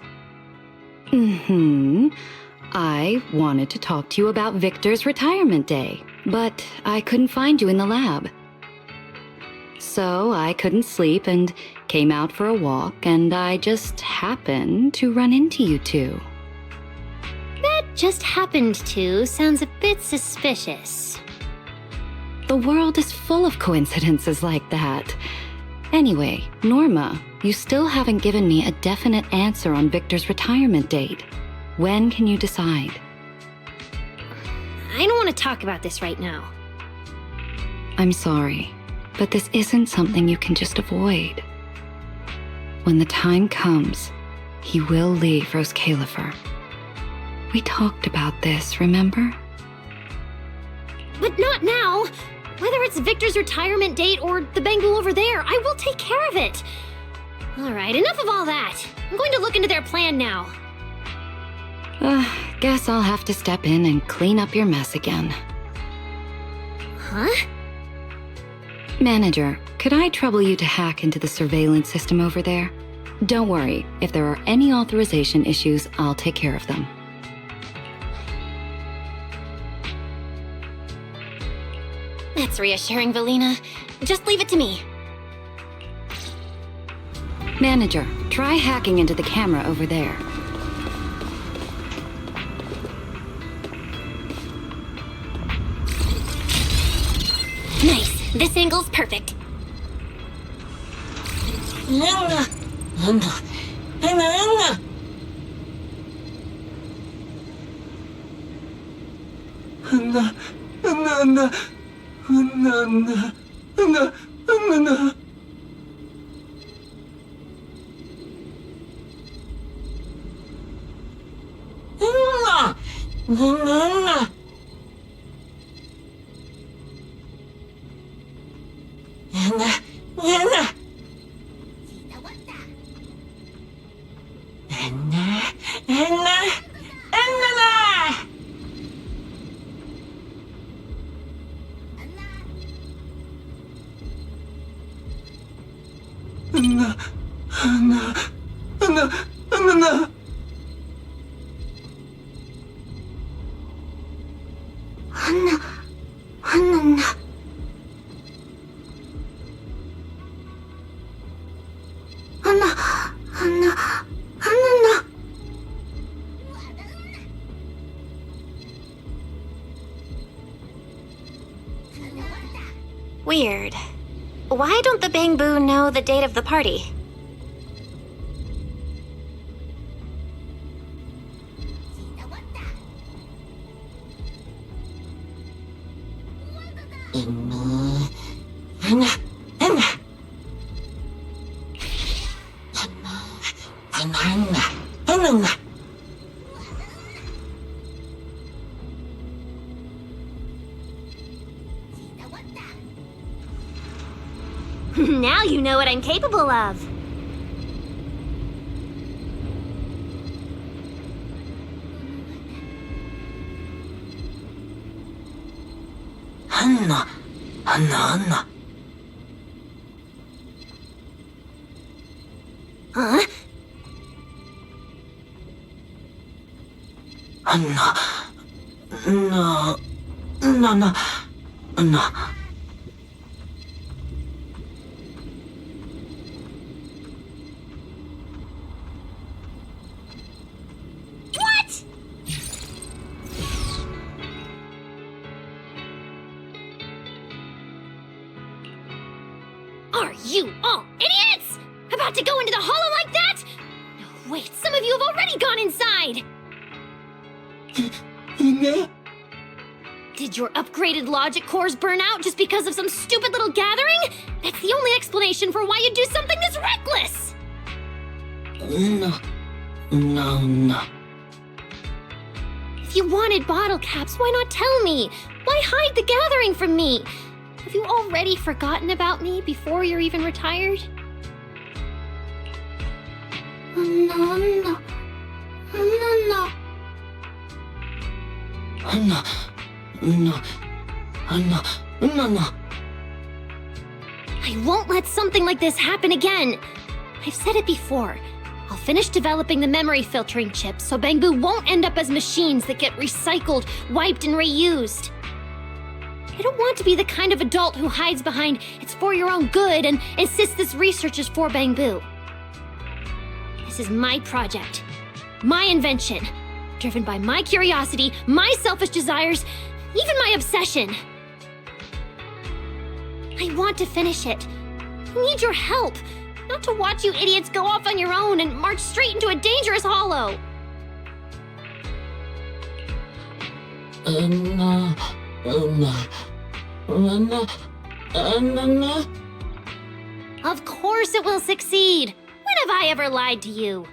I wanted to talk to you about Victor's retirement day, but I couldn't find you in the lab. So I couldn't sleep and came out for a walk, and I just happened to run into you two. That just happened to sounds a bit suspicious. The world is full of coincidences like that. Anyway, Norma, you still haven't given me a definite answer on Victor's retirement date. When can you decide? I don't want to talk about this right now. I'm sorry, but this isn't something you can just avoid. When the time comes, he will leave Rose Califer. We talked about this, remember? But not now! Whether it's Victor's retirement date or the Bangboo over there, I will take care of it! Alright, enough of all that. I'm going to look into their plan now. Guess I'll have to step in and clean up your mess again. Huh? Manager, could I trouble you to hack into the surveillance system over there? Don't worry, if there are any authorization issues, I'll take care of them. That's reassuring, Valina. Just leave it to me. Manager, try hacking into the camera over there. Nice. This angle's perfect. Weird. Why don't the Bangboo know the date of the party? Now you know what I'm capable of. Anna. Huh? Anna. No. What? Are you all idiots? About to go into the hollow like that? No, wait, some of you have already gone inside. Did your upgraded logic cores burn out just because of some stupid little gathering? That's the only explanation for why you'd do something this reckless! No. If you wanted bottle caps, why not tell me? Why hide the gathering from me? Have you already forgotten about me before you're even retired? No. I won't let something like this happen again. I've said it before. I'll finish developing the memory filtering chips so Bangboo won't end up as machines that get recycled, wiped, and reused. I don't want to be the kind of adult who hides behind "it's for your own good" and insists this research is for Bangboo. This is my project, my invention, driven by my curiosity, my selfish desires, even my obsession. I want to finish it. I need your help, not to watch you idiots go off on your own and march straight into a dangerous hollow. Of course it will succeed. When have I ever lied to you?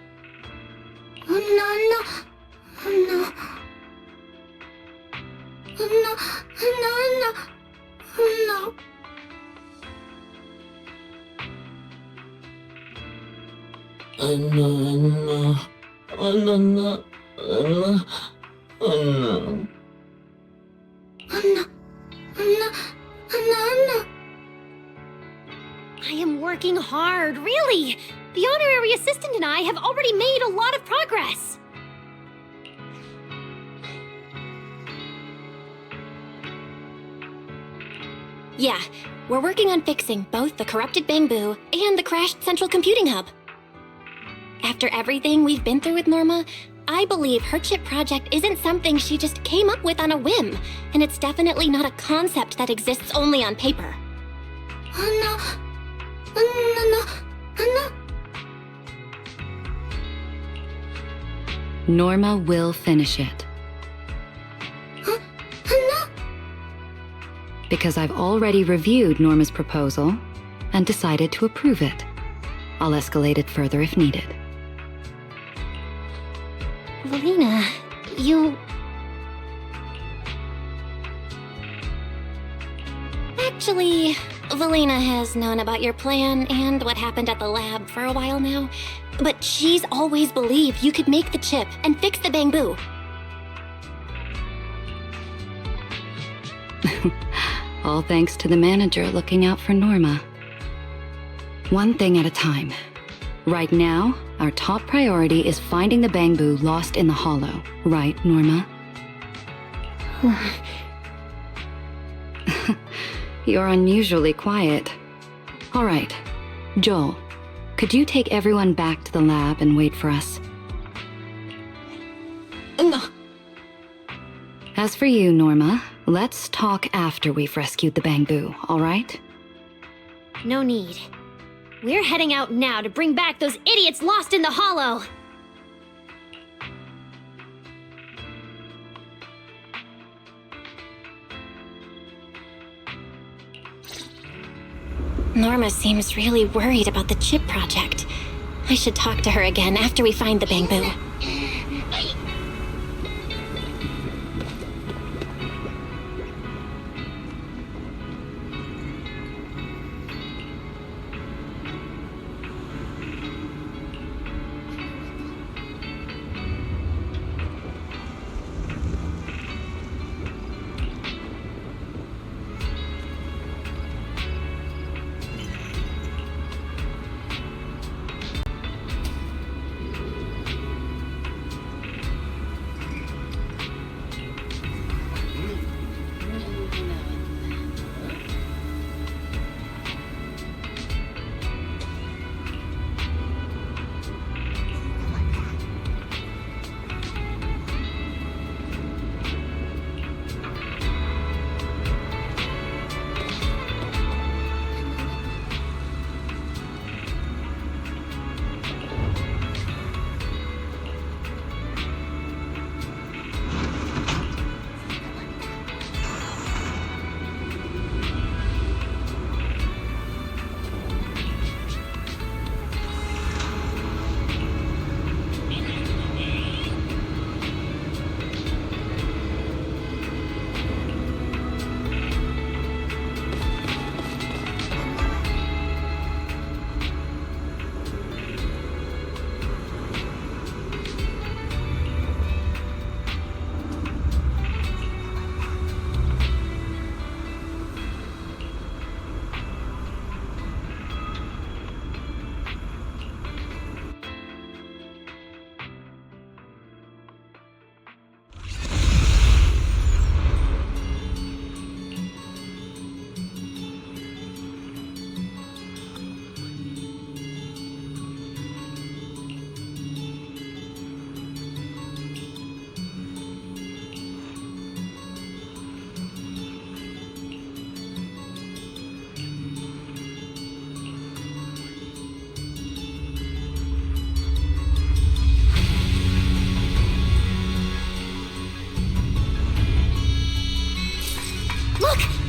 I am working hard, really. The honorary assistant and I have already made a lot of progress. Yeah, we're working on fixing both the corrupted Bangboo and the crashed central computing hub. After everything we've been through with Norma, I believe her chip project isn't something she just came up with on a whim, and it's definitely not a concept that exists only on paper. Norma will finish it. Because I've already reviewed Norma's proposal and decided to approve it. I'll escalate it further if needed. Valina, you... Actually, Valina has known about your plan and what happened at the lab for a while now. But she's always believed you could make the chip and fix the Bangboo. All thanks to the manager looking out for Norma. One thing at a time. Right now, our top priority is finding the Bangboo lost in the hollow. Right, Norma? You're unusually quiet. All right. Joel, could you take everyone back to the lab and wait for us? No. As for you, Norma, let's talk after we've rescued the Bangboo, all right? No need. We're heading out now to bring back those idiots lost in the hollow! Norma seems really worried about the chip project. I should talk to her again after we find the Bangboo.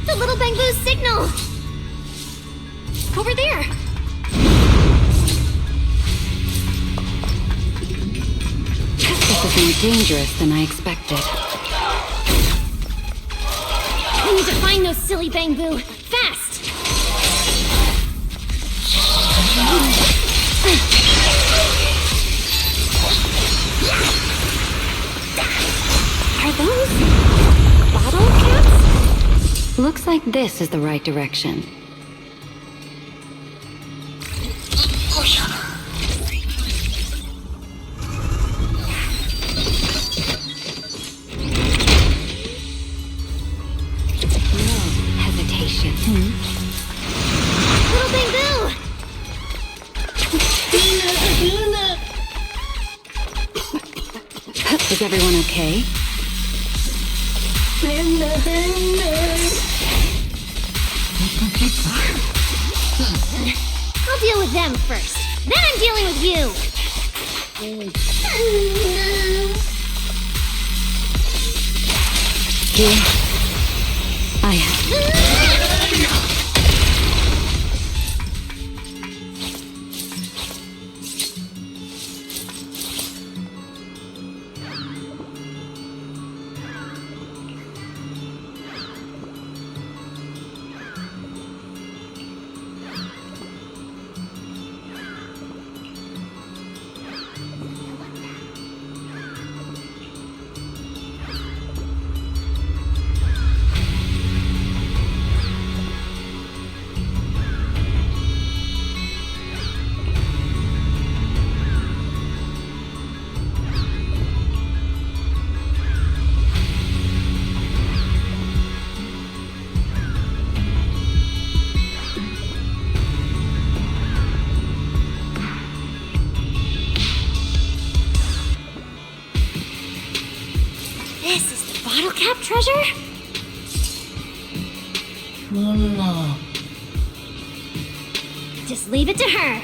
The little Bangboo's signal! Over there! This is more dangerous than I expected. We need to find those silly Bangboo! Fast! Are those bottle caps? Looks like this is the right direction. No hesitation. Little Bangboo! Is everyone okay? I'll deal with them first. Then I'm dealing with you! Here. I am. This is the bottle cap treasure? No. Just leave it to her.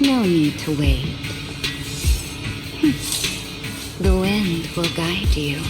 No need to wait. The wind will guide you.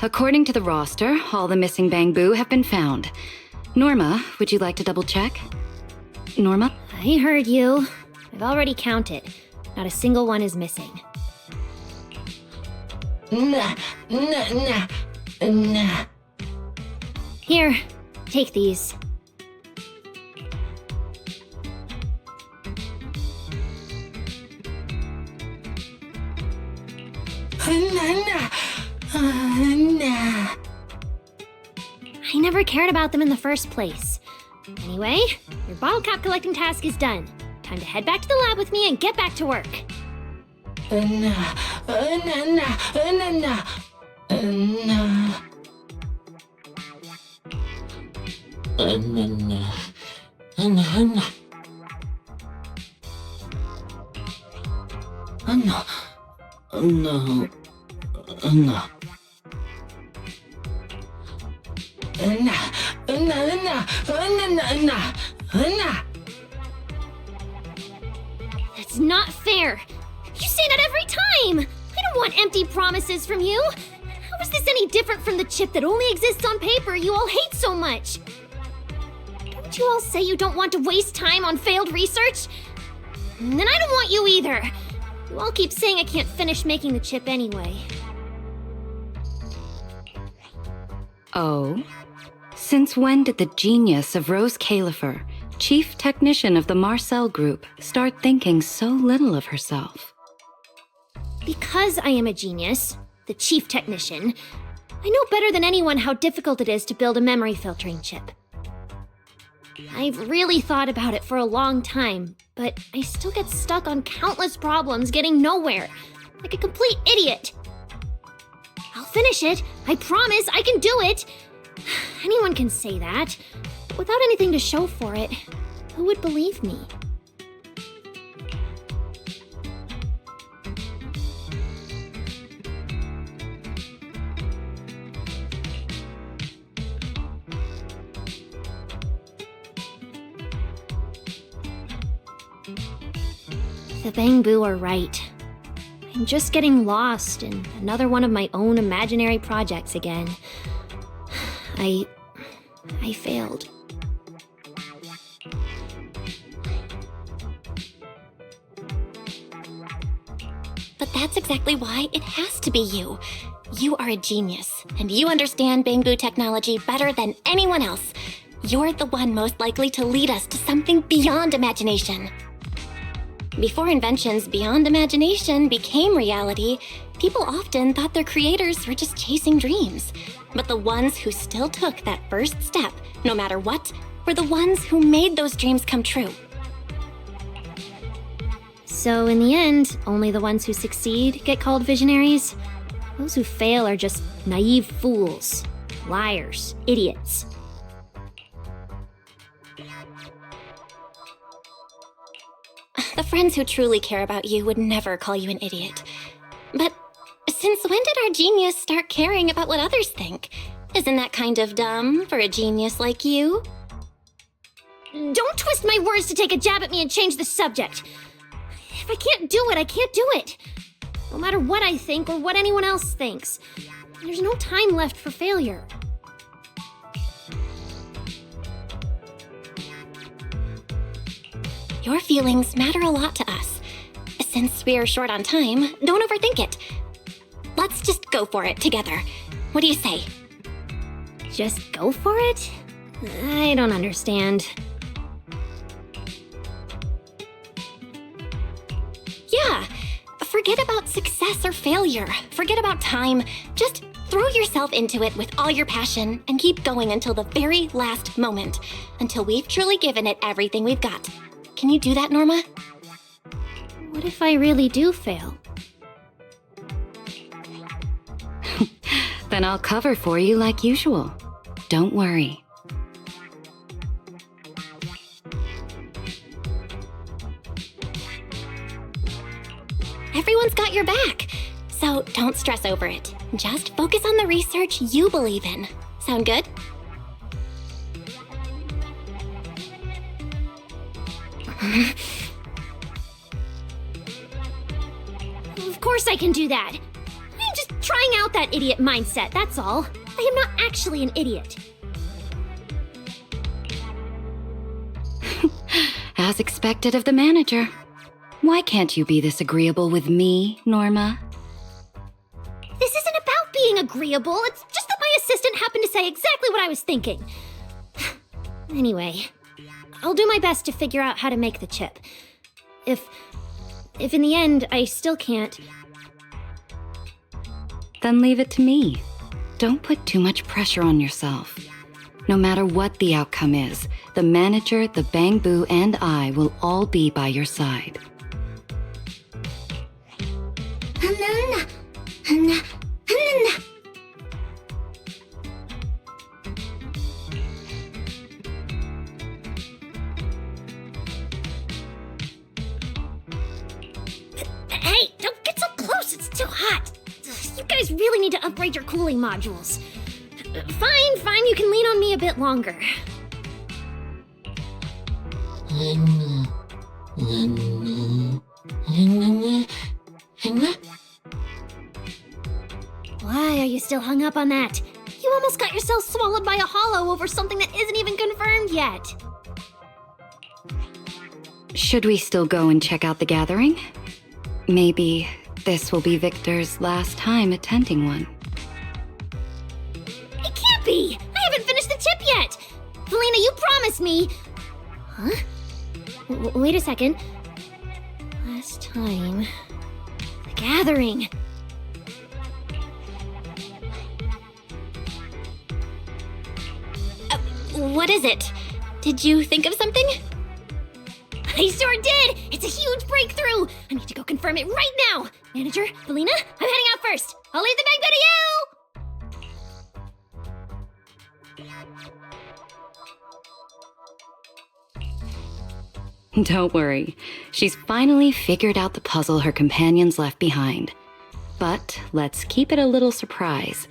According to the roster, all the missing Bangboo have been found. Norma, would you like to double check? Norma? I heard you. I've already counted. Not a single one is missing. Nah. Here, take these. I never cared about them in the first place. Anyway, your bottle cap collecting task is done. Time to head back to the lab with me and get back to work. That's not fair. You say that every time. I don't want empty promises from you. How is this any different from the chip that only exists on paper you all hate so much? Don't you all say you don't want to waste time on failed research? Then I don't want you either. You all keep saying I can't finish making the chip anyway. Oh? Since when did the genius of Rose Califer, chief technician of the Marcel Group, start thinking so little of herself? Because I am a genius, the chief technician, I know better than anyone how difficult it is to build a memory filtering chip. I've really thought about it for a long time, but I still get stuck on countless problems getting nowhere, like a complete idiot. I'll finish it, I promise I can do it. Anyone can say that. But without anything to show for it, who would believe me? The Bangboo are right. I'm just getting lost in another one of my own imaginary projects again. I failed. But that's exactly why it has to be you. You are a genius, and you understand Bangboo technology better than anyone else. You're the one most likely to lead us to something beyond imagination. Before inventions beyond imagination became reality, people often thought their creators were just chasing dreams. But the ones who still took that first step, no matter what, were the ones who made those dreams come true. So in the end, only the ones who succeed get called visionaries? Those who fail are just naive fools, liars, idiots. The friends who truly care about you would never call you an idiot. But since when did our genius start caring about what others think? Isn't that kind of dumb for a genius like you? Don't twist my words to take a jab at me and change the subject. If I can't do it, I can't do it. No matter what I think or what anyone else thinks. There's no time left for failure. Your feelings matter a lot to us. Since we're short on time, don't overthink it. Let's just go for it together. What do you say? Just go for it? I don't understand. Yeah, forget about success or failure. Forget about time. Just throw yourself into it with all your passion and keep going until the very last moment. Until we've truly given it everything we've got. Can you do that, Norma? What if I really do fail? Then I'll cover for you like usual. Don't worry. Everyone's got your back. So don't stress over it. Just focus on the research you believe in. Sound good? Of course I can do that. I'm just trying out that idiot mindset, that's all. I am not actually an idiot. As expected of the manager. Why can't you be this agreeable with me, Norma? This isn't about being agreeable. It's just that my assistant happened to say exactly what I was thinking. Anyway, I'll do my best to figure out how to make the chip. If in the end I still can't... Then leave it to me. Don't put too much pressure on yourself. No matter what the outcome is, the manager, the Bangboo, and I will all be by your side. Hey, don't get so close, it's too hot. You guys really need to upgrade your cooling modules. Fine, you can lean on me a bit longer. Why are you still hung up on that? You almost got yourself swallowed by a hollow over something that isn't even confirmed yet. Should we still go and check out the gathering? Maybe this will be Victor's last time attending one. It can't be! I haven't finished the chip yet! Felina, you promised me... Huh? Wait a second. Last time... The gathering... What is it? Did you think of something? I sure did! It's a huge breakthrough! I need to go confirm it right now! Manager, Felina, I'm heading out first! I'll leave the Bangbang to you! Don't worry. She's finally figured out the puzzle her companions left behind. But let's keep it a little surprise.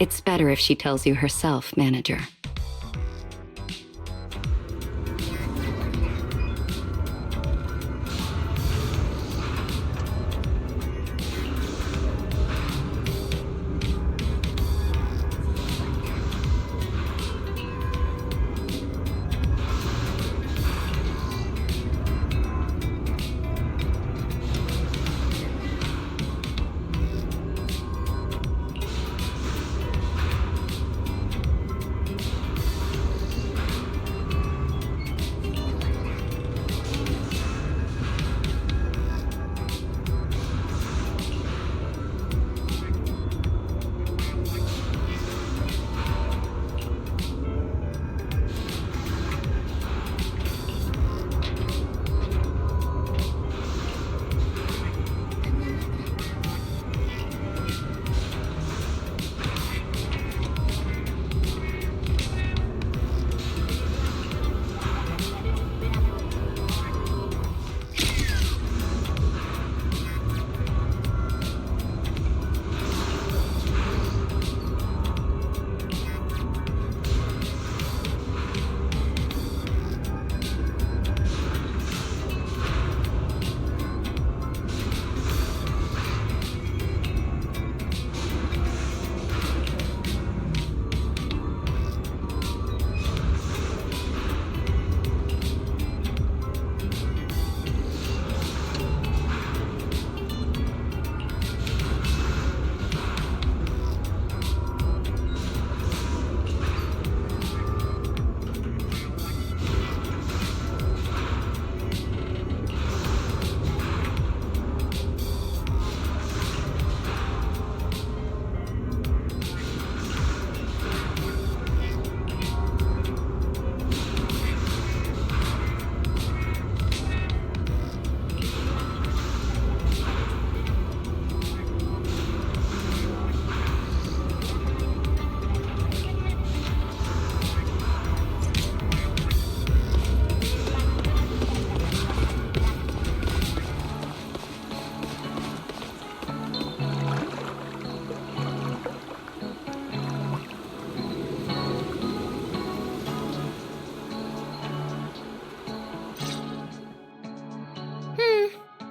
It's better if she tells you herself, Manager.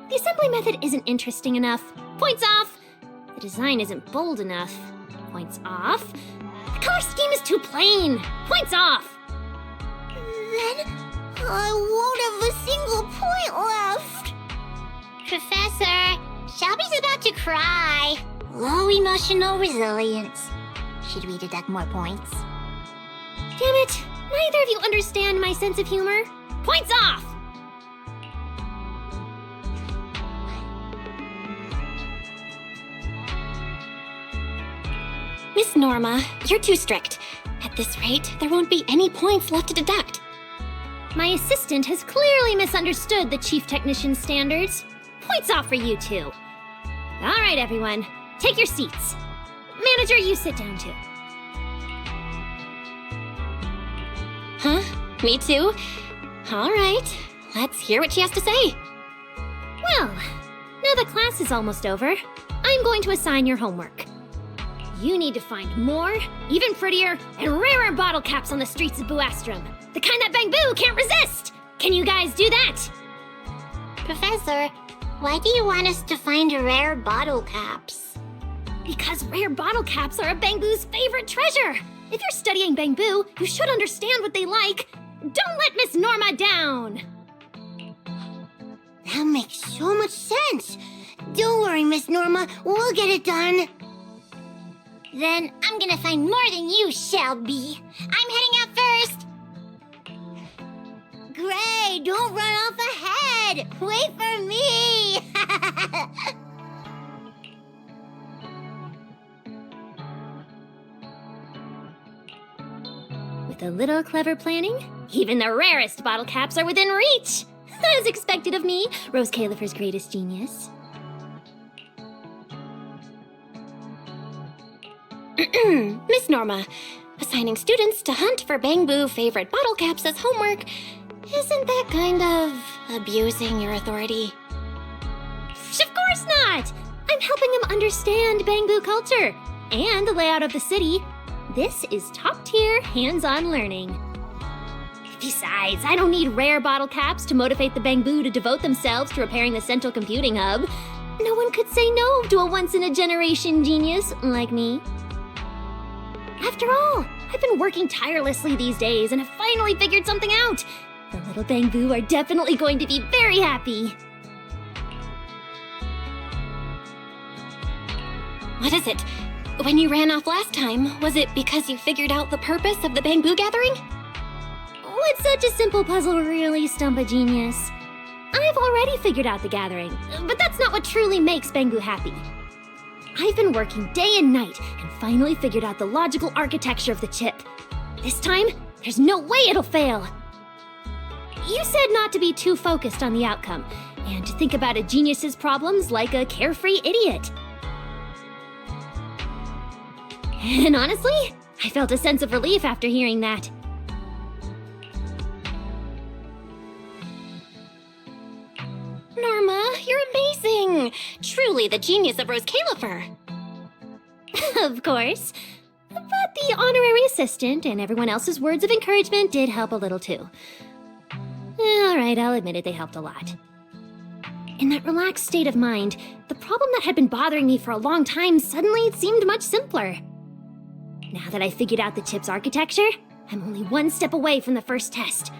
The assembly method isn't interesting enough. Points off! The design isn't bold enough. Points off. The color scheme is too plain. Points off! Then I won't have a single point left. Professor, Shelby's about to cry. Low emotional resilience. Should we deduct more points? Damn it! Neither of you understand my sense of humor. Points off! Miss Norma, you're too strict. At this rate, there won't be any points left to deduct. My assistant has clearly misunderstood the chief technician's standards. Points off for you two. All right, everyone. Take your seats. Manager, you sit down too. Huh? Me too? All right. Let's hear what she has to say. Well, now that class is almost over, I'm going to assign your homework. You need to find more, even prettier, and rarer bottle caps on the streets of Buastrum. The kind that Bangboo can't resist! Can you guys do that? Professor, why do you want us to find rare bottle caps? Because rare bottle caps are a Bangboo's favorite treasure. If you're studying Bangboo, you should understand what they like. Don't let Miss Norma down! That makes so much sense. Don't worry, Miss Norma. We'll get it done. Then I'm gonna find more than you, Shelby. I'm heading out first. Gray, don't run off ahead. Wait for me. With a little clever planning, even the rarest bottle caps are within reach. As expected of me, Rose Califer's greatest genius. Miss Norma, assigning students to hunt for Bangboo favorite bottle caps as homework Isn't that kind of abusing your authority? Of course not! I'm helping him understand Bangboo culture and the layout of the city. This is top-tier, hands-on learning. Besides, I don't need rare bottle caps to motivate the Bangboo to devote themselves to repairing the central computing hub. No one could say no to a once-in-a-generation genius like me. After all, I've been working tirelessly these days and have finally figured something out. The little Bangboo are definitely going to be very happy. What is it? When you ran off last time, was it because you figured out the purpose of the Bangboo gathering? Would such a simple puzzle really stump a genius? I've already figured out the gathering, but that's not what truly makes Bangboo happy. I've been working day and night and finally figured out the logical architecture of the chip. This time, there's no way it'll fail. You said not to be too focused on the outcome, and to think about a genius's problems like a carefree idiot. And honestly, I felt a sense of relief after hearing that. Norma, you're amazing! Truly the genius of Rose Califer. Of course. But the honorary assistant and everyone else's words of encouragement did help a little too. Alright, I'll admit it, they helped a lot. In that relaxed state of mind, the problem that had been bothering me for a long time suddenly seemed much simpler. Now that I figured out the chip's architecture, I'm only one step away from the first test.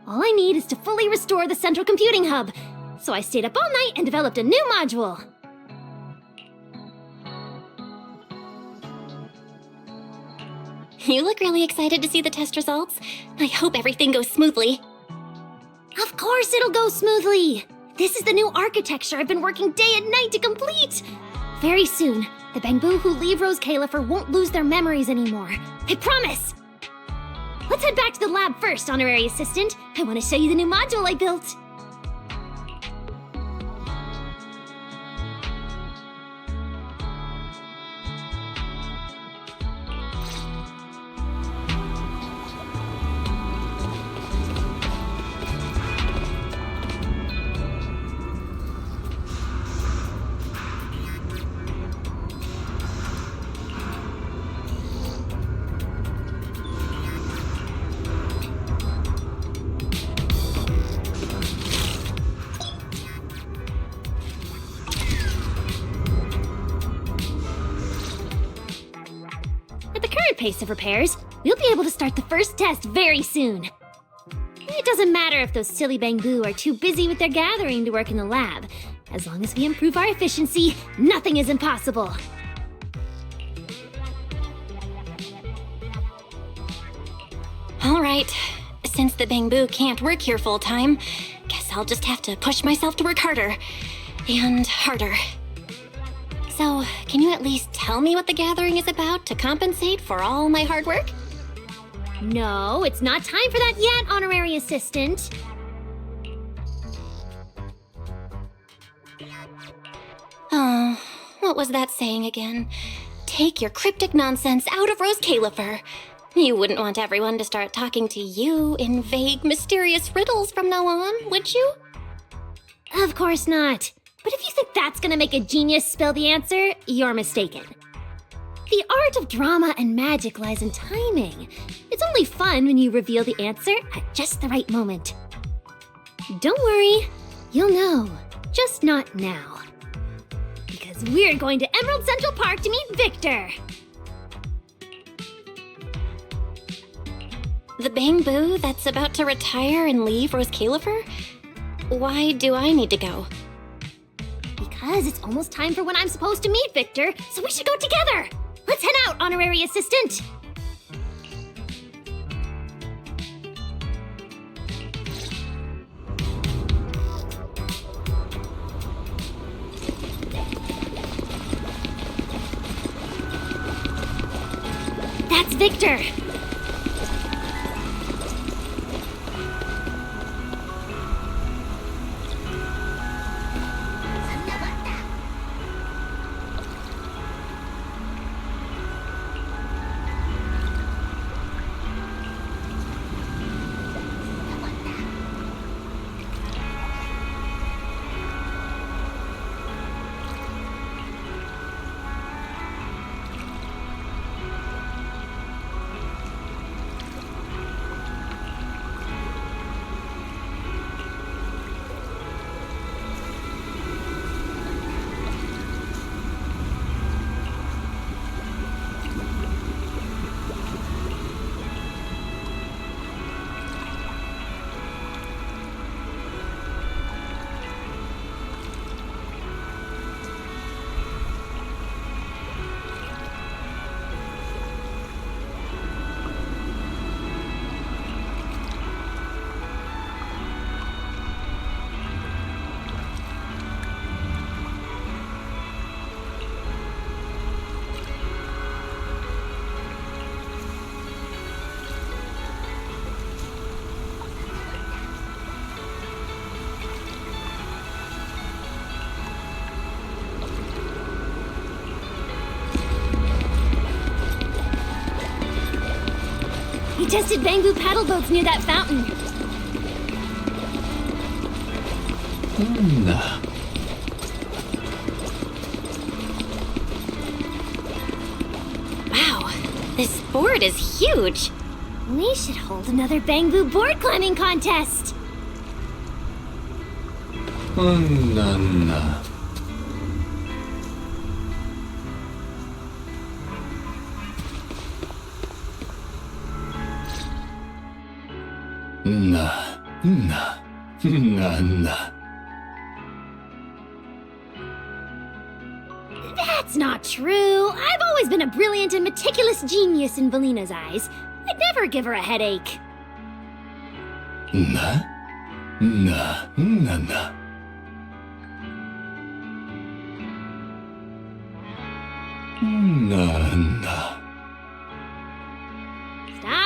All I need is to fully restore the central computing hub. So I stayed up all night and developed a new module. You look really excited to see the test results. I hope everything goes smoothly. Of course it'll go smoothly! This is the new architecture I've been working day and night to complete! Very soon, the Bangboo who leave Rose Califer won't lose their memories anymore. I promise! Let's head back to the lab first, honorary assistant. I want to show you the new module I built. Pace of repairs, we'll be able to start the first test very soon. It doesn't matter if those silly Bangboo are too busy with their gathering to work in the lab. As long as we improve our efficiency, nothing is impossible. All right, since the Bangboo can't work here full-time, guess I'll just have to push myself to work harder. And harder. So, can you at least tell me what the gathering is about to compensate for all my hard work? No, it's not time for that yet, honorary assistant. Oh, what was that saying again? Take your cryptic nonsense out of Rose Califer. You wouldn't want everyone to start talking to you in vague, mysterious riddles from now on, would you? Of course not. But if you think that's gonna make a genius spill the answer, you're mistaken. The art of drama and magic lies in timing. It's only fun when you reveal the answer at just the right moment. Don't worry, you'll know, just not now. Because we're going to Emerald Central Park to meet Victor. The Bangboo that's about to retire and leave Rose Califer? Why do I need to go? Because it's almost time for when I'm supposed to meet Victor, so we should go together! Let's head out, honorary assistant! That's Victor! tested Bangbu paddle boats near that fountain. Wow, this board is huge. We should hold another Bangbu board climbing contest. That's not true. I've always been a brilliant and meticulous genius in Valina's eyes. I'd never give her a headache.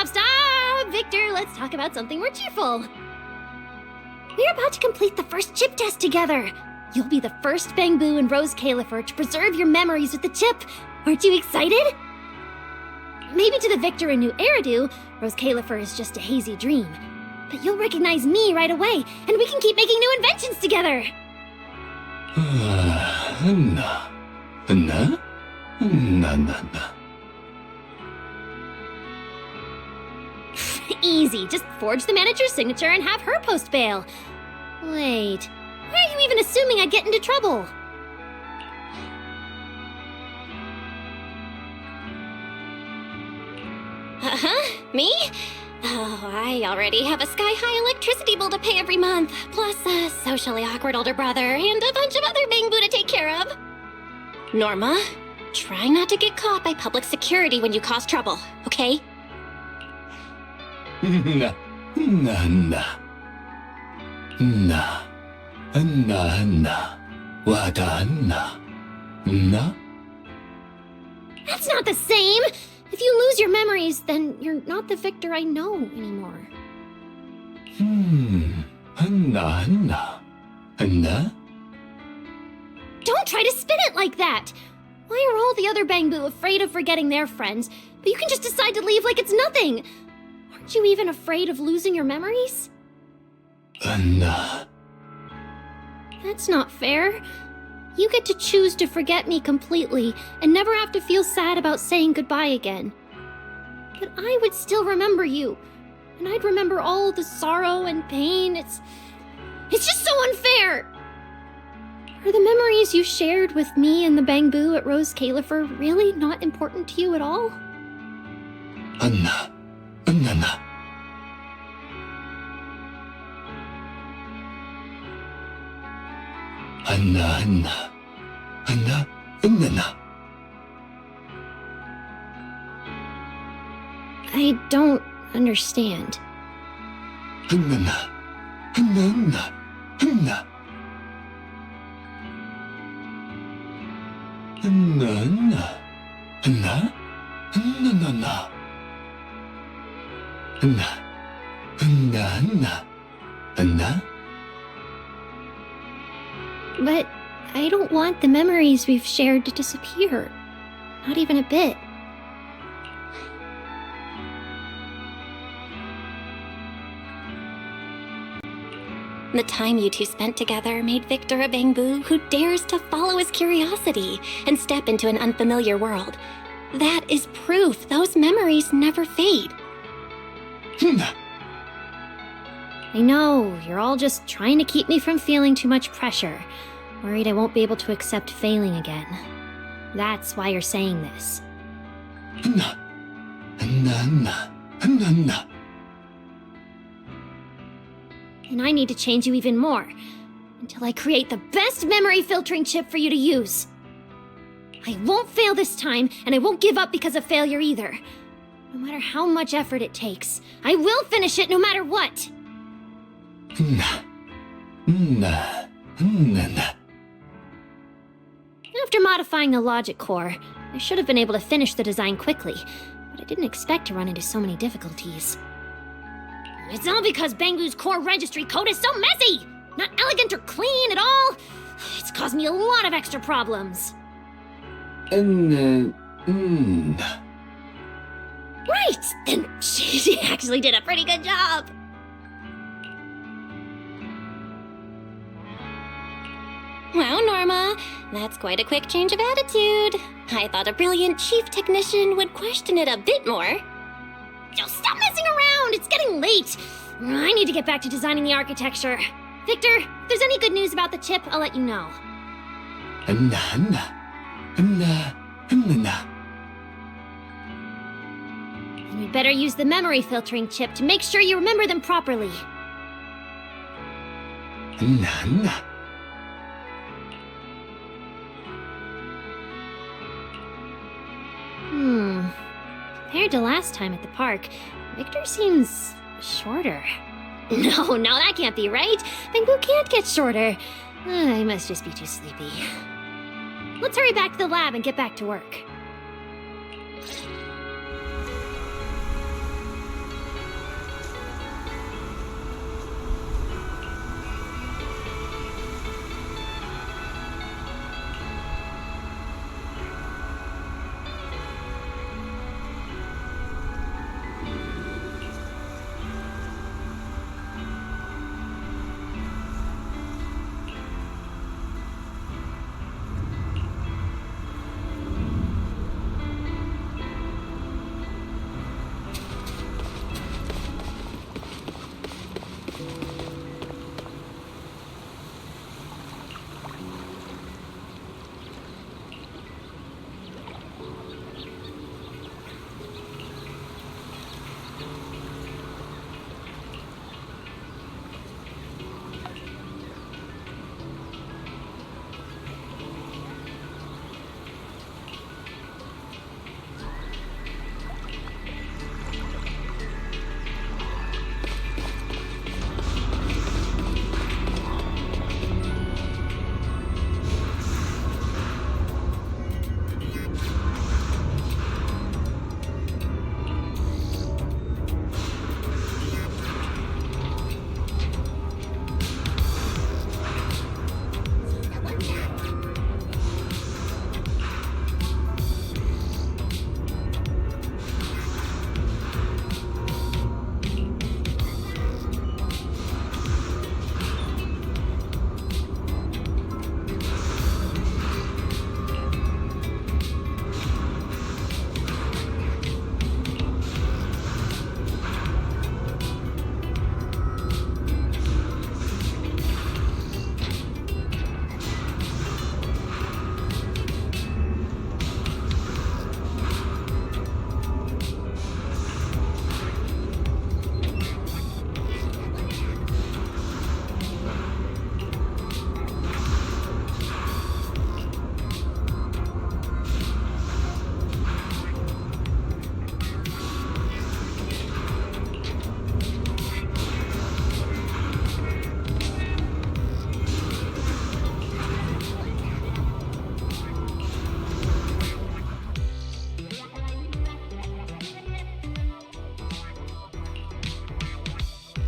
Stop! Victor, let's talk about something more cheerful. We're about to complete the first chip test together. You'll be the first Bangbu and Rose Califer to preserve your memories with the chip. Aren't you excited? Maybe to the Victor in New Eridu, Rose Califer is just a hazy dream. But you'll recognize me right away, and we can keep making new inventions together. Easy, just forge the manager's signature and have her post bail. Wait, why are you even assuming I'd get into trouble? Me? Oh, I already have a sky-high electricity bill to pay every month, plus a socially awkward older brother and a bunch of other Bangbu to take care of. Norma, try not to get caught by public security when you cause trouble, okay? That's not the same! If you lose your memories, then you're not the Victor I know anymore. Don't try to spin it like that! Why are all the other Bangbu afraid of forgetting their friends, but you can just decide to leave like it's nothing? Aren't you even afraid of losing your memories? That's not fair. You get to choose to forget me completely and never have to feel sad about saying goodbye again. But I would still remember you, and I'd remember all the sorrow and pain. It's just so unfair! Are the memories you shared with me and the Bangbu at Rose Califer really not important to you at all? I don't understand. But I don't want the memories we've shared to disappear. Not even a bit. The time you two spent together made Victor a Bangbu who dares to follow his curiosity and step into an unfamiliar world. That is proof those memories never fade. I know, you're all just trying to keep me from feeling too much pressure. Worried I won't be able to accept failing again. That's why you're saying this. And I need to change you even more, until I create the best memory filtering chip for you to use. I won't fail this time, and I won't give up because of failure either. No matter how much effort it takes, I will finish it no matter what! After modifying the logic core, I should have been able to finish the design quickly, but I didn't expect to run into so many difficulties. It's all because Bangbu's core registry code is so messy! Not elegant or clean at all! It's caused me a lot of extra problems. Right! Then she actually did a pretty good job. Wow, Norma, that's quite a quick change of attitude. I thought a brilliant chief technician would question it a bit more. Oh, stop messing around! It's getting late. I need to get back to designing the architecture. Victor, if there's any good news about the chip, I'll let you know. And we'd better use the memory filtering chip to make sure you remember them properly. Compared to last time at the park, Victor seems shorter. No, that can't be right. Bangboo can't get shorter. I must just be too sleepy. Let's hurry back to the lab and get back to work.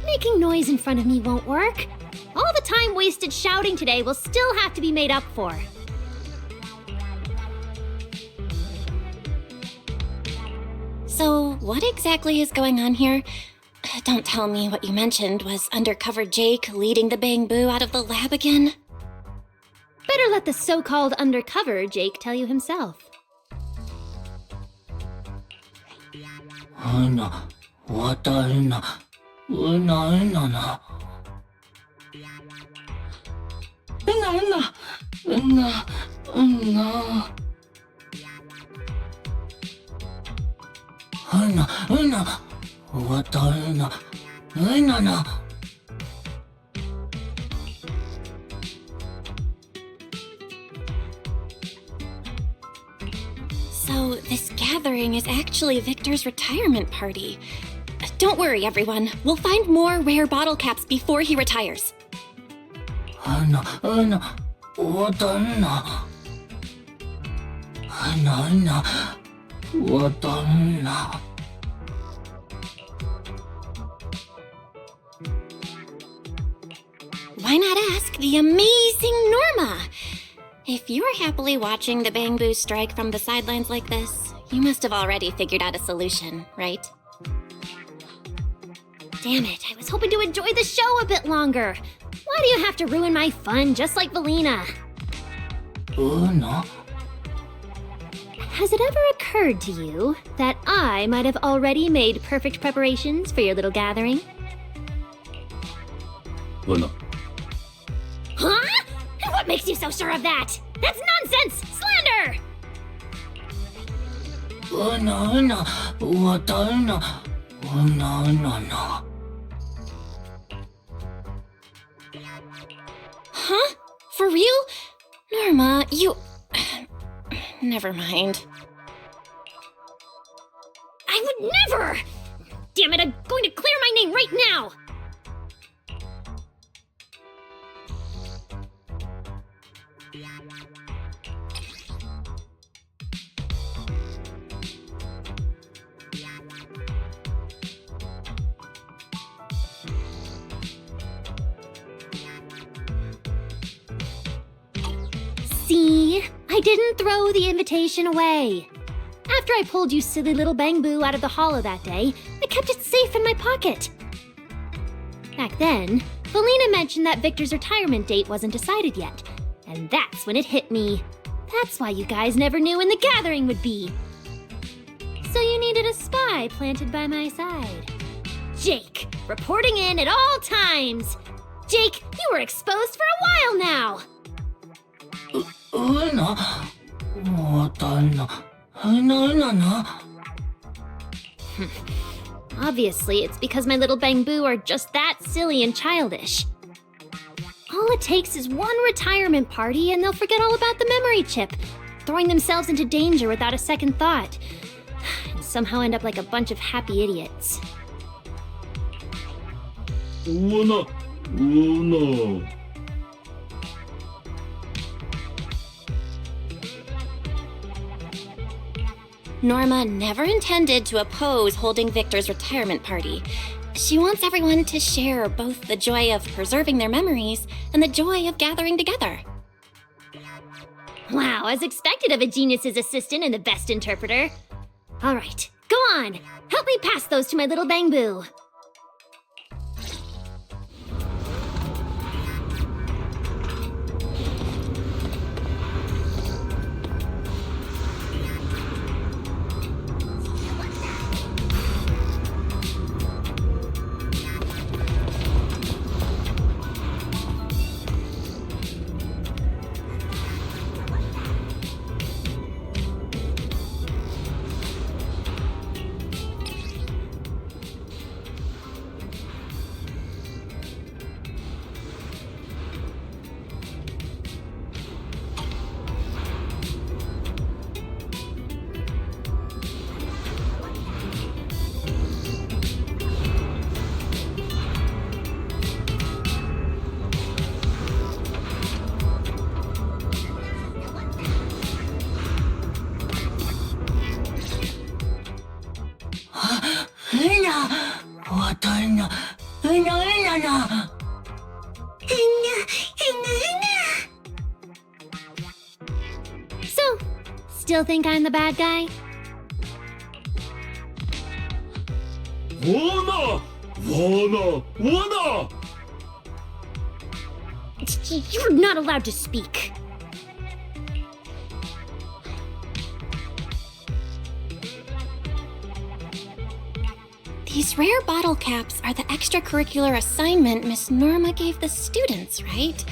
Making noise in front of me won't work. All the time wasted shouting today will still have to be made up for. So, what exactly is going on here? Don't tell me what you mentioned was undercover Jake leading the Bangboo out of the lab again? Better let the so-called undercover Jake tell you himself. So, this gathering is actually Victor's retirement party. Don't worry, everyone. We'll find more rare bottle caps before he retires. Why not ask the amazing Norma? If you're happily watching the Bangboo strike from the sidelines like this, You must have already figured out a solution, right? Damn it, I was hoping to enjoy the show a bit longer. Why do you have to ruin my fun just like Valina? Uno. Has it ever occurred to you that I might have already made perfect preparations for your little gathering? Una. Huh? And what makes you so sure of that? That's nonsense! Slander! Una. Wata una. Una. Huh? For real? Norma, you... Never mind. I would never! Damn it, I'm going to clear my name right now! See? I didn't throw the invitation away. After I pulled you silly little Bangboo out of the hollow that day, I kept it safe in my pocket. Back then, Valina mentioned that Victor's retirement date wasn't decided yet, and that's when it hit me. That's why you guys never knew when the gathering would be. So you needed a spy planted by my side. Jake, reporting in at all times. Jake, you were exposed for a while now. Una. Wata una. Obviously, it's because my little Bangboo are just that silly and childish. All it takes is one retirement party and they'll forget all about the memory chip, throwing themselves into danger without a second thought, and somehow end up like a bunch of happy idiots. Una. Norma never intended to oppose holding Victor's retirement party. She wants everyone to share both the joy of preserving their memories and the joy of gathering together. Wow, as expected of a Genius's assistant and the best interpreter. All right, go on. Help me pass those to my little Bangboo. So, still think I'm the bad guy? Una. You're not allowed to speak. These rare bottle caps are the extracurricular assignment Miss Norma gave the students, right?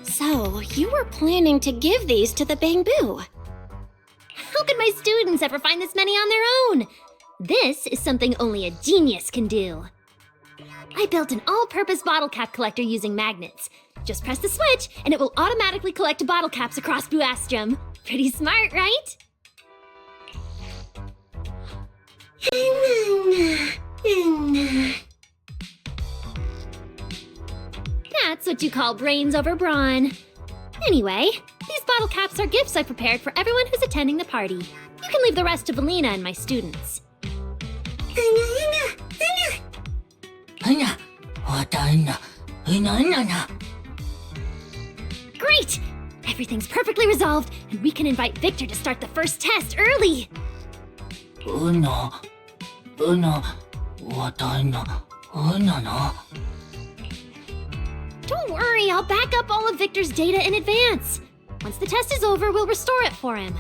So, you were planning to give these to the Bangboo. How could my students ever find this many on their own? This is something only a genius can do. I built an all-purpose bottle cap collector using magnets. Just press the switch, and it will automatically collect bottle caps across Buastrom. Pretty smart, right? That's what you call brains over brawn. Anyway, these bottle caps are gifts I prepared for everyone who's attending the party. You can leave the rest to Valina and my students. Great! Everything's perfectly resolved, and we can invite Victor to start the first test early. Una. Wataina. Una no. Don't worry, I'll back up all of Victor's data in advance. Once the test is over, we'll restore it for him.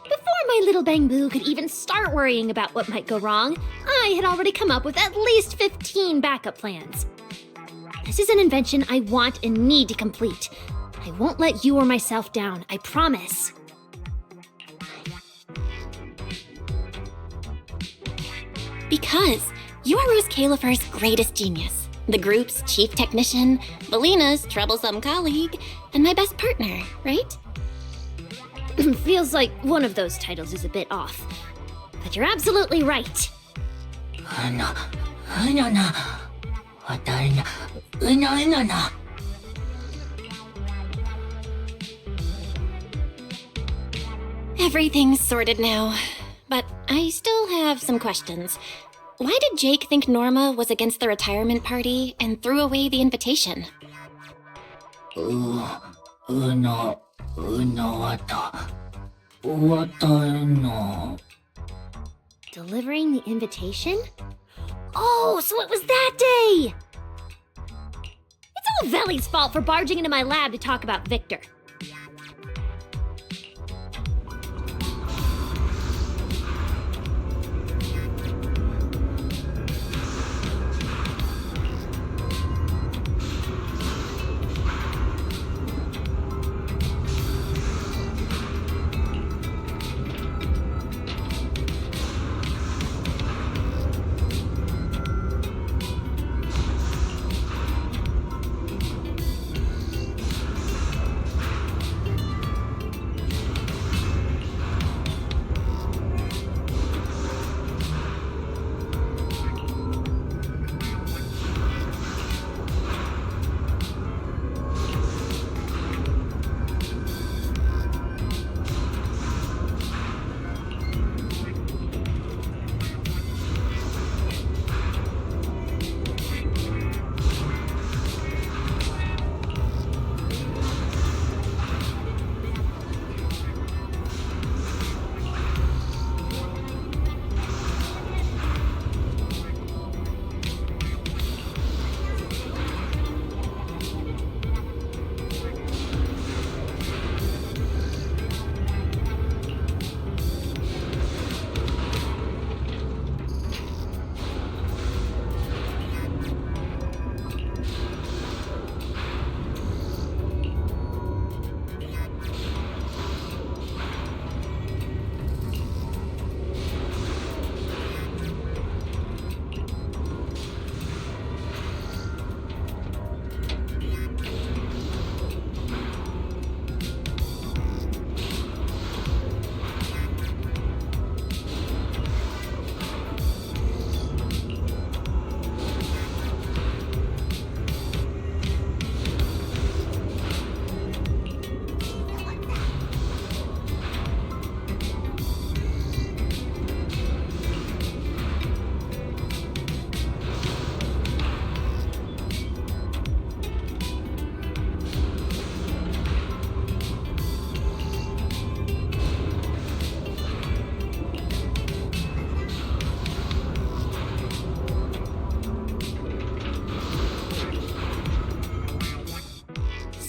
Before my little Bangboo could even start worrying about what might go wrong, I had already come up with at least 15 backup plans. This is an invention I want and need to complete. I won't let you or myself down, I promise. Because you are Rose Califer's greatest genius, the group's chief technician, Valina's troublesome colleague, and my best partner, right? Feels like one of those titles is a bit off. But you're absolutely right. Una na. Wataina. Una na. Everything's sorted now, but I still have some questions. Why did Jake think Norma was against the retirement party and threw away the invitation? Una wataina. Delivering the invitation? Oh, so it was that day! It's all Veli's fault for barging into my lab to talk about Victor.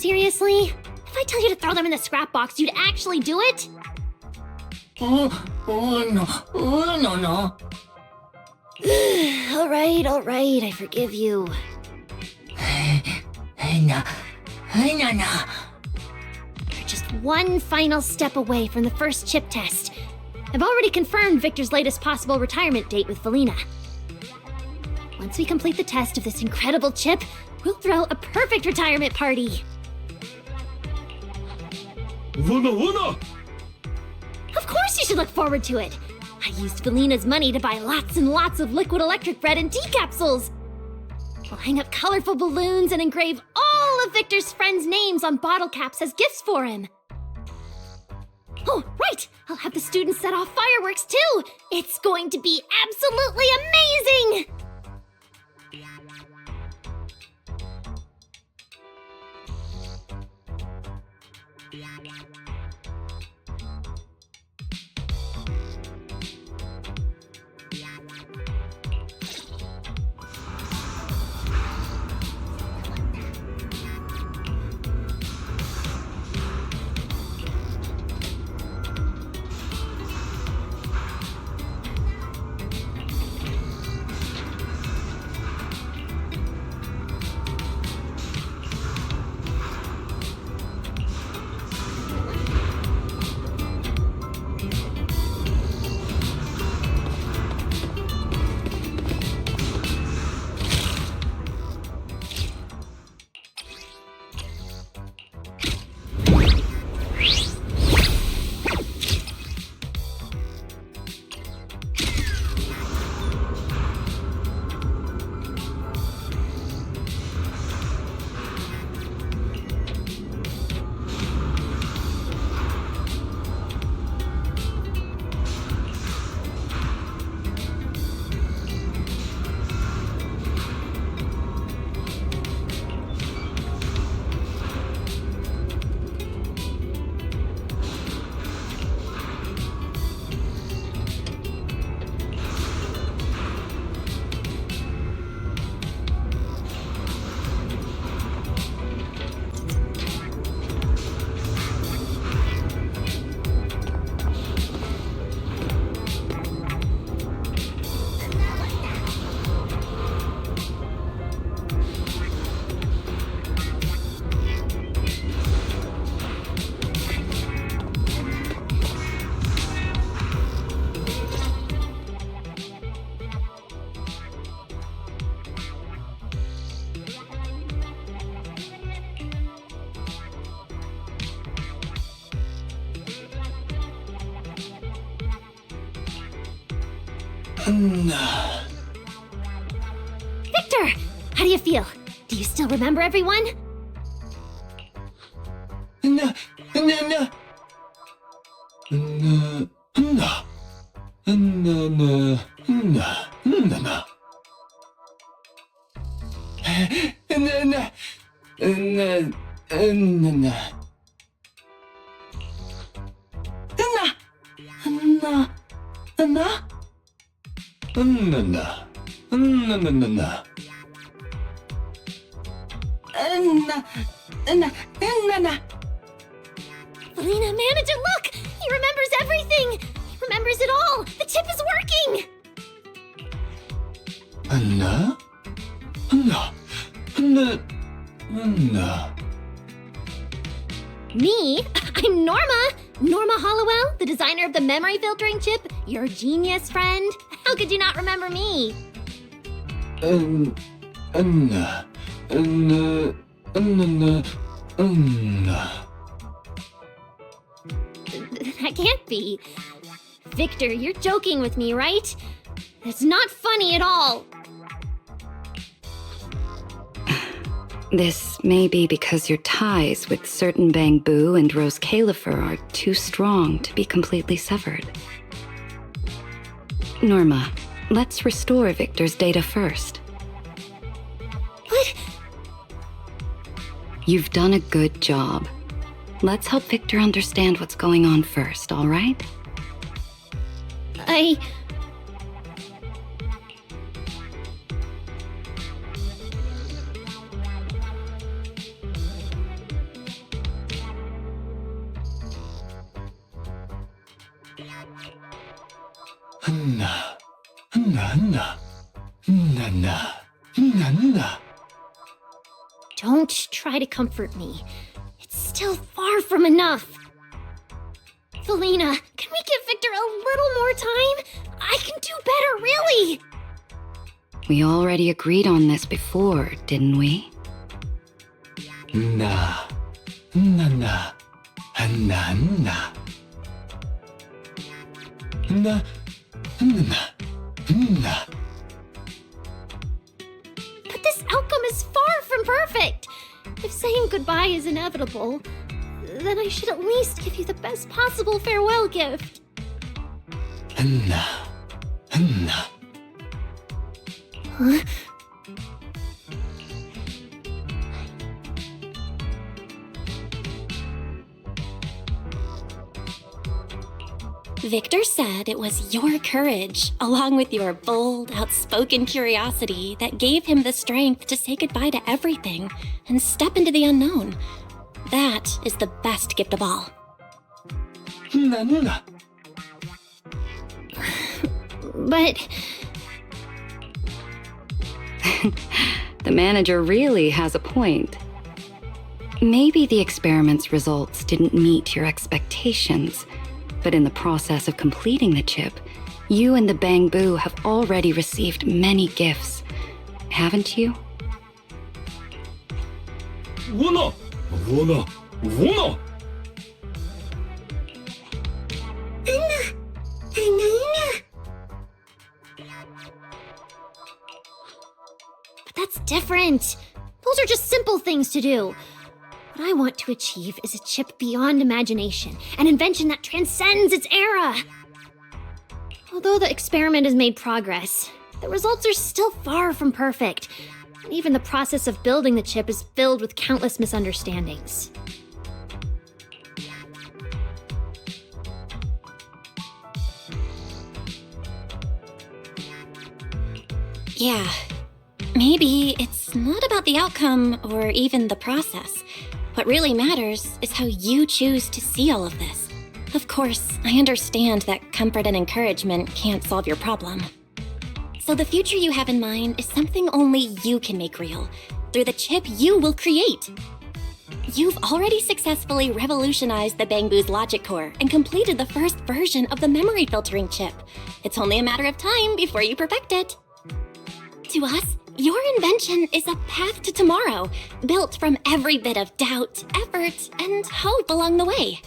Seriously? If I tell you to throw them in the scrap box, you'd actually do it? No. Alright, I forgive you. Na. You're just one final step away from the first chip test. I've already confirmed Victor's latest possible retirement date with Valina. Once we complete the test of this incredible chip, we'll throw a perfect retirement party. Una. Of course you should look forward to it. I used Valina's money to buy lots and lots of liquid electric bread and tea capsules. We'll hang up colorful balloons and engrave all of Victor's friends' names on bottle caps as gifts for him. Oh, right! I'll have the students set off fireworks too! It's going to be absolutely amazing! Victor! How do you feel? Do you still remember everyone? Felina, manager, look! He remembers everything! He remembers it all! The chip is working! Me? I'm Norma! Norma Hollowell, the designer of the memory filtering chip, your genius friend. How could you not remember me? That can't be. Victor, you're joking with me, right? It's not funny at all. This may be because your ties with certain Bangboo and Rose Califer are too strong to be completely severed. Norma, let's restore Victor's data first. What? You've done a good job. Let's help Victor understand what's going on first, all right? Don't try to comfort me. It's still far from enough. Felina, can we give Victor a little more time? I can do better, really! We already agreed on this before, didn't we? But this outcome is far from perfect. If saying goodbye is inevitable, then I should at least give you the best possible farewell gift. Huh? Victor said it was your courage, along with your bold, outspoken curiosity, that gave him the strength to say goodbye to everything and step into the unknown. That is the best gift of all. But The manager really has a point. Maybe the experiment's results didn't meet your expectations, but in the process of completing the chip, you and the Bangboo have already received many gifts, haven't you? Wanna! But that's different. Those are just simple things to do. What I want to achieve is a chip beyond imagination, an invention that transcends its era. Although the experiment has made progress, the results are still far from perfect, and even the process of building the chip is filled with countless misunderstandings. Yeah, maybe it's not about the outcome or even the process. What really matters is how you choose to see all of this. Of course, I understand that comfort and encouragement can't solve your problem. So the future you have in mind is something only you can make real, through the chip you will create. You've already successfully revolutionized the Bangboo's logic core and completed the first version of the memory filtering chip. It's only a matter of time before you perfect it. To us, your invention is a path to tomorrow, built from every bit of doubt, effort, and hope along the way.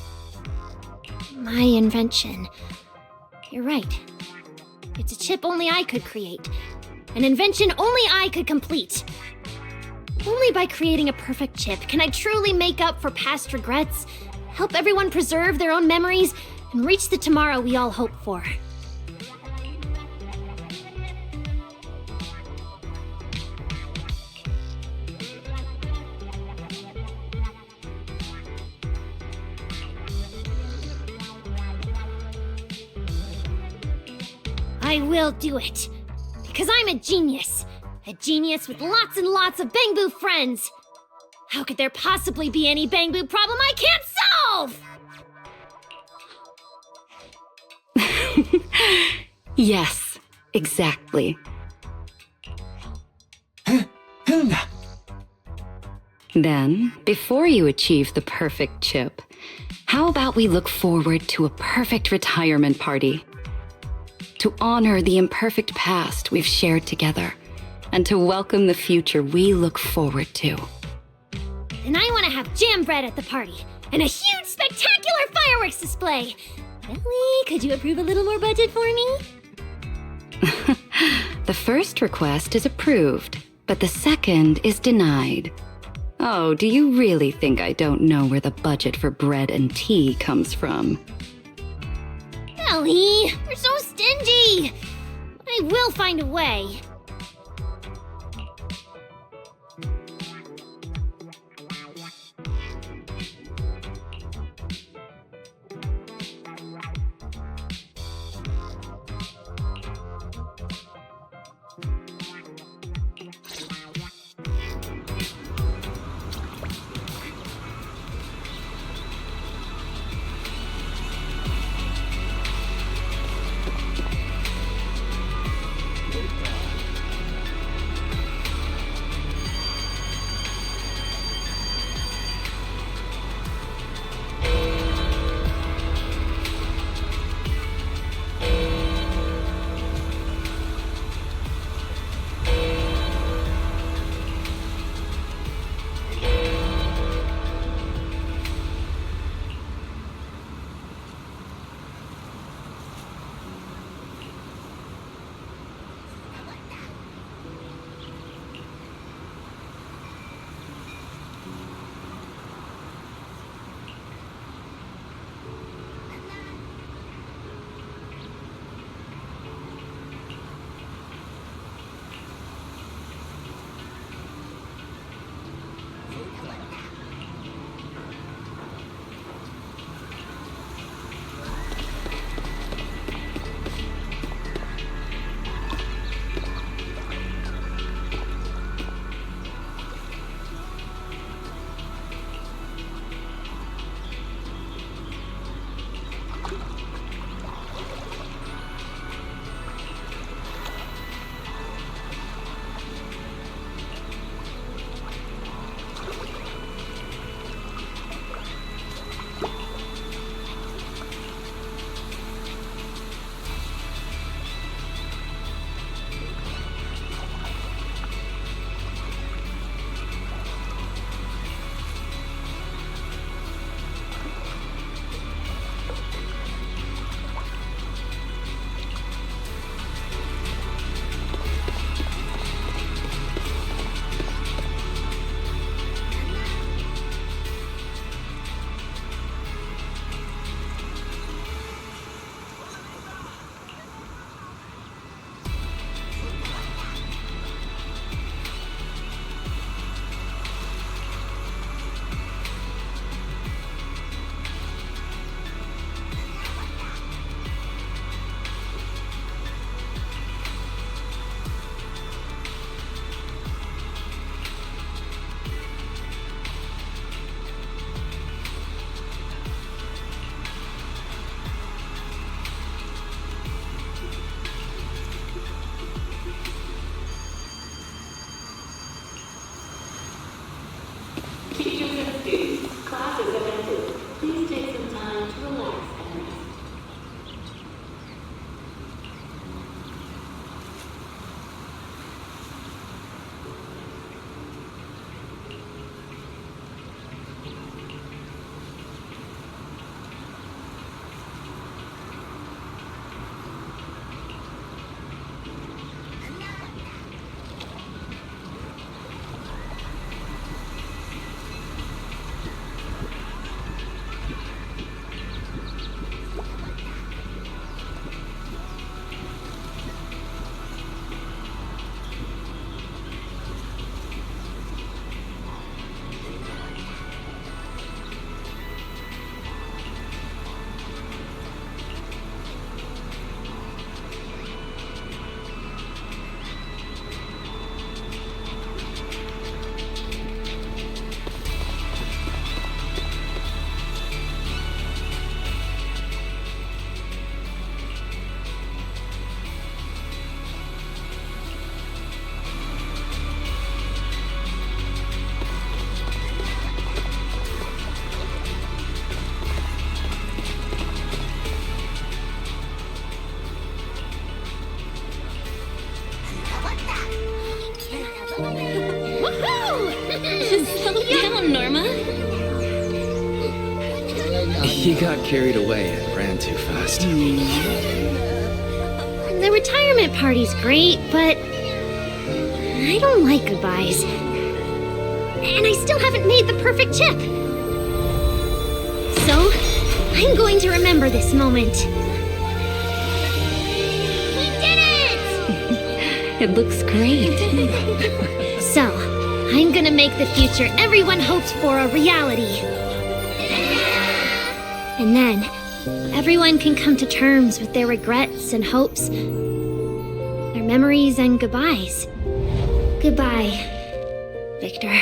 My invention. You're right. It's a chip only I could create. An invention only I could complete. Only by creating a perfect chip can I truly make up for past regrets, help everyone preserve their own memories, and reach the tomorrow we all hope for. I will do it. Because I'm a genius. A genius with lots and lots of Bangboo friends. How could there possibly be any Bangboo problem I can't solve? Yes, exactly. Then, before you achieve the perfect chip, how about we look forward to a perfect retirement party? To honor the imperfect past we've shared together, and to welcome the future we look forward to. And I want to have jam bread at the party, and a huge spectacular fireworks display. Ellie, could you approve a little more budget for me? The first request is approved, but the second is denied. Oh, do you really think I don't know where the budget for bread and tea comes from? Ellie, you're so stingy! I will find a way. He got carried away and ran too fast. The retirement party's great, but I don't like goodbyes. And I still haven't made the perfect chip. So, I'm going to remember this moment. We did it! It looks great. So, I'm gonna make the future everyone hopes for a reality. And then, everyone can come to terms with their regrets and hopes, their memories and goodbyes. Goodbye, Victor.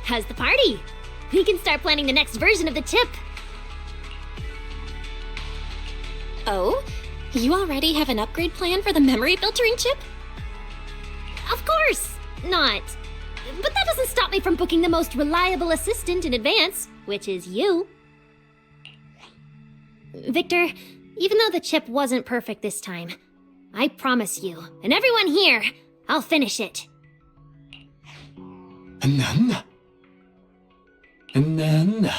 How's the party? We can start planning the next version of the chip. Oh? You already have an upgrade plan for the memory filtering chip? Of course not. But that doesn't stop me from booking the most reliable assistant in advance, which is you. Victor, even though the chip wasn't perfect this time, I promise you, and everyone here, I'll finish it. Nana. Nana.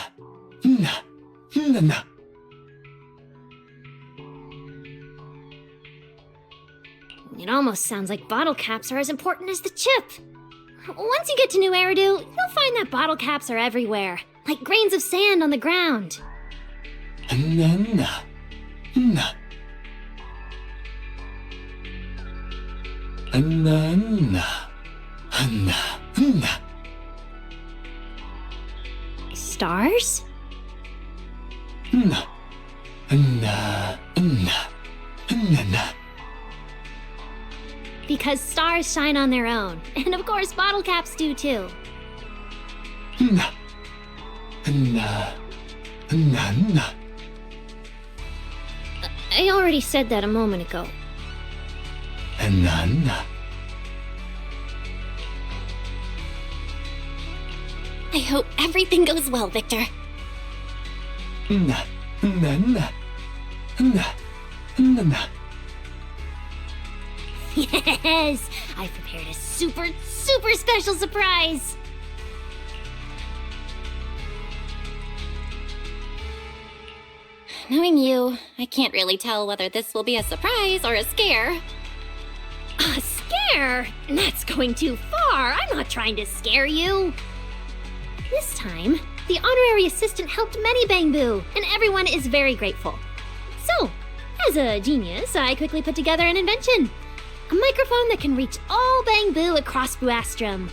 Nana. It almost sounds like bottle caps are as important as the chip. Once you get to New Eridu, you'll find that bottle caps are everywhere, like grains of sand on the ground. Nana. Na. Nana. Na. Stars? Na. Na. Na. Because stars shine on their own, and of course bottle caps do too. Na. Na. Na. I already said that a moment ago. Nana. I hope everything goes well, Victor. Na. Nana. Na. Na. Yes! I've prepared a super special surprise! Knowing you, I can't really tell whether this will be a surprise or a scare. A scare? That's going too far. I'm not trying to scare you. This time, the honorary assistant helped many Bangboo, and everyone is very grateful. So, as a genius, I quickly put together an invention. A microphone that can reach all Bangboo across Buastrom.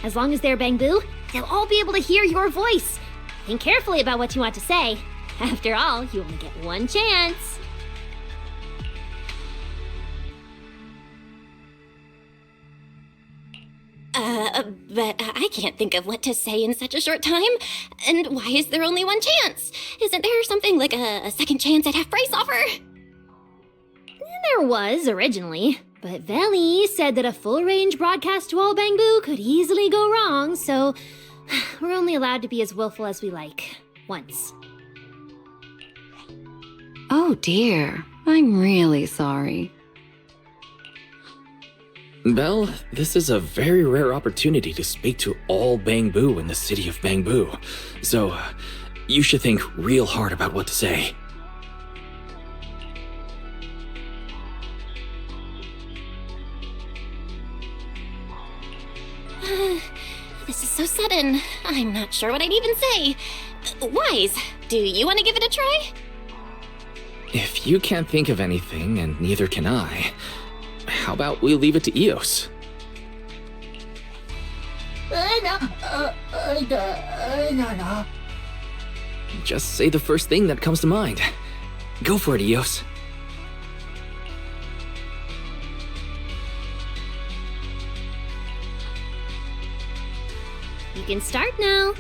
As long as they're Bangboo, they'll all be able to hear your voice. Think carefully about what you want to say. After all, you only get one chance. But I can't think of what to say in such a short time. And why is there only one chance? Isn't there something like a second chance at half-price offer? There was, originally. But Belle said that a full-range broadcast to all Bangboo could easily go wrong, so we're only allowed to be as willful as we like. Once. Oh dear, I'm really sorry. Belle, this is a very rare opportunity to speak to all Bangboo in the city of Bangboo, so you should think real hard about what to say. This is so sudden. I'm not sure what I'd even say. Wise, do you want to give it a try? If you can't think of anything, and neither can I, how about we leave it to Eos? No. Just say the first thing that comes to mind. Go for it, Eos. You can start now.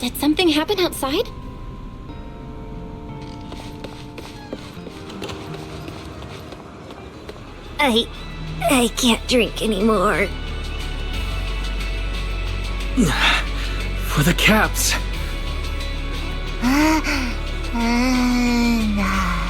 Did something happen outside? I can't drink anymore. For the caps. Nah.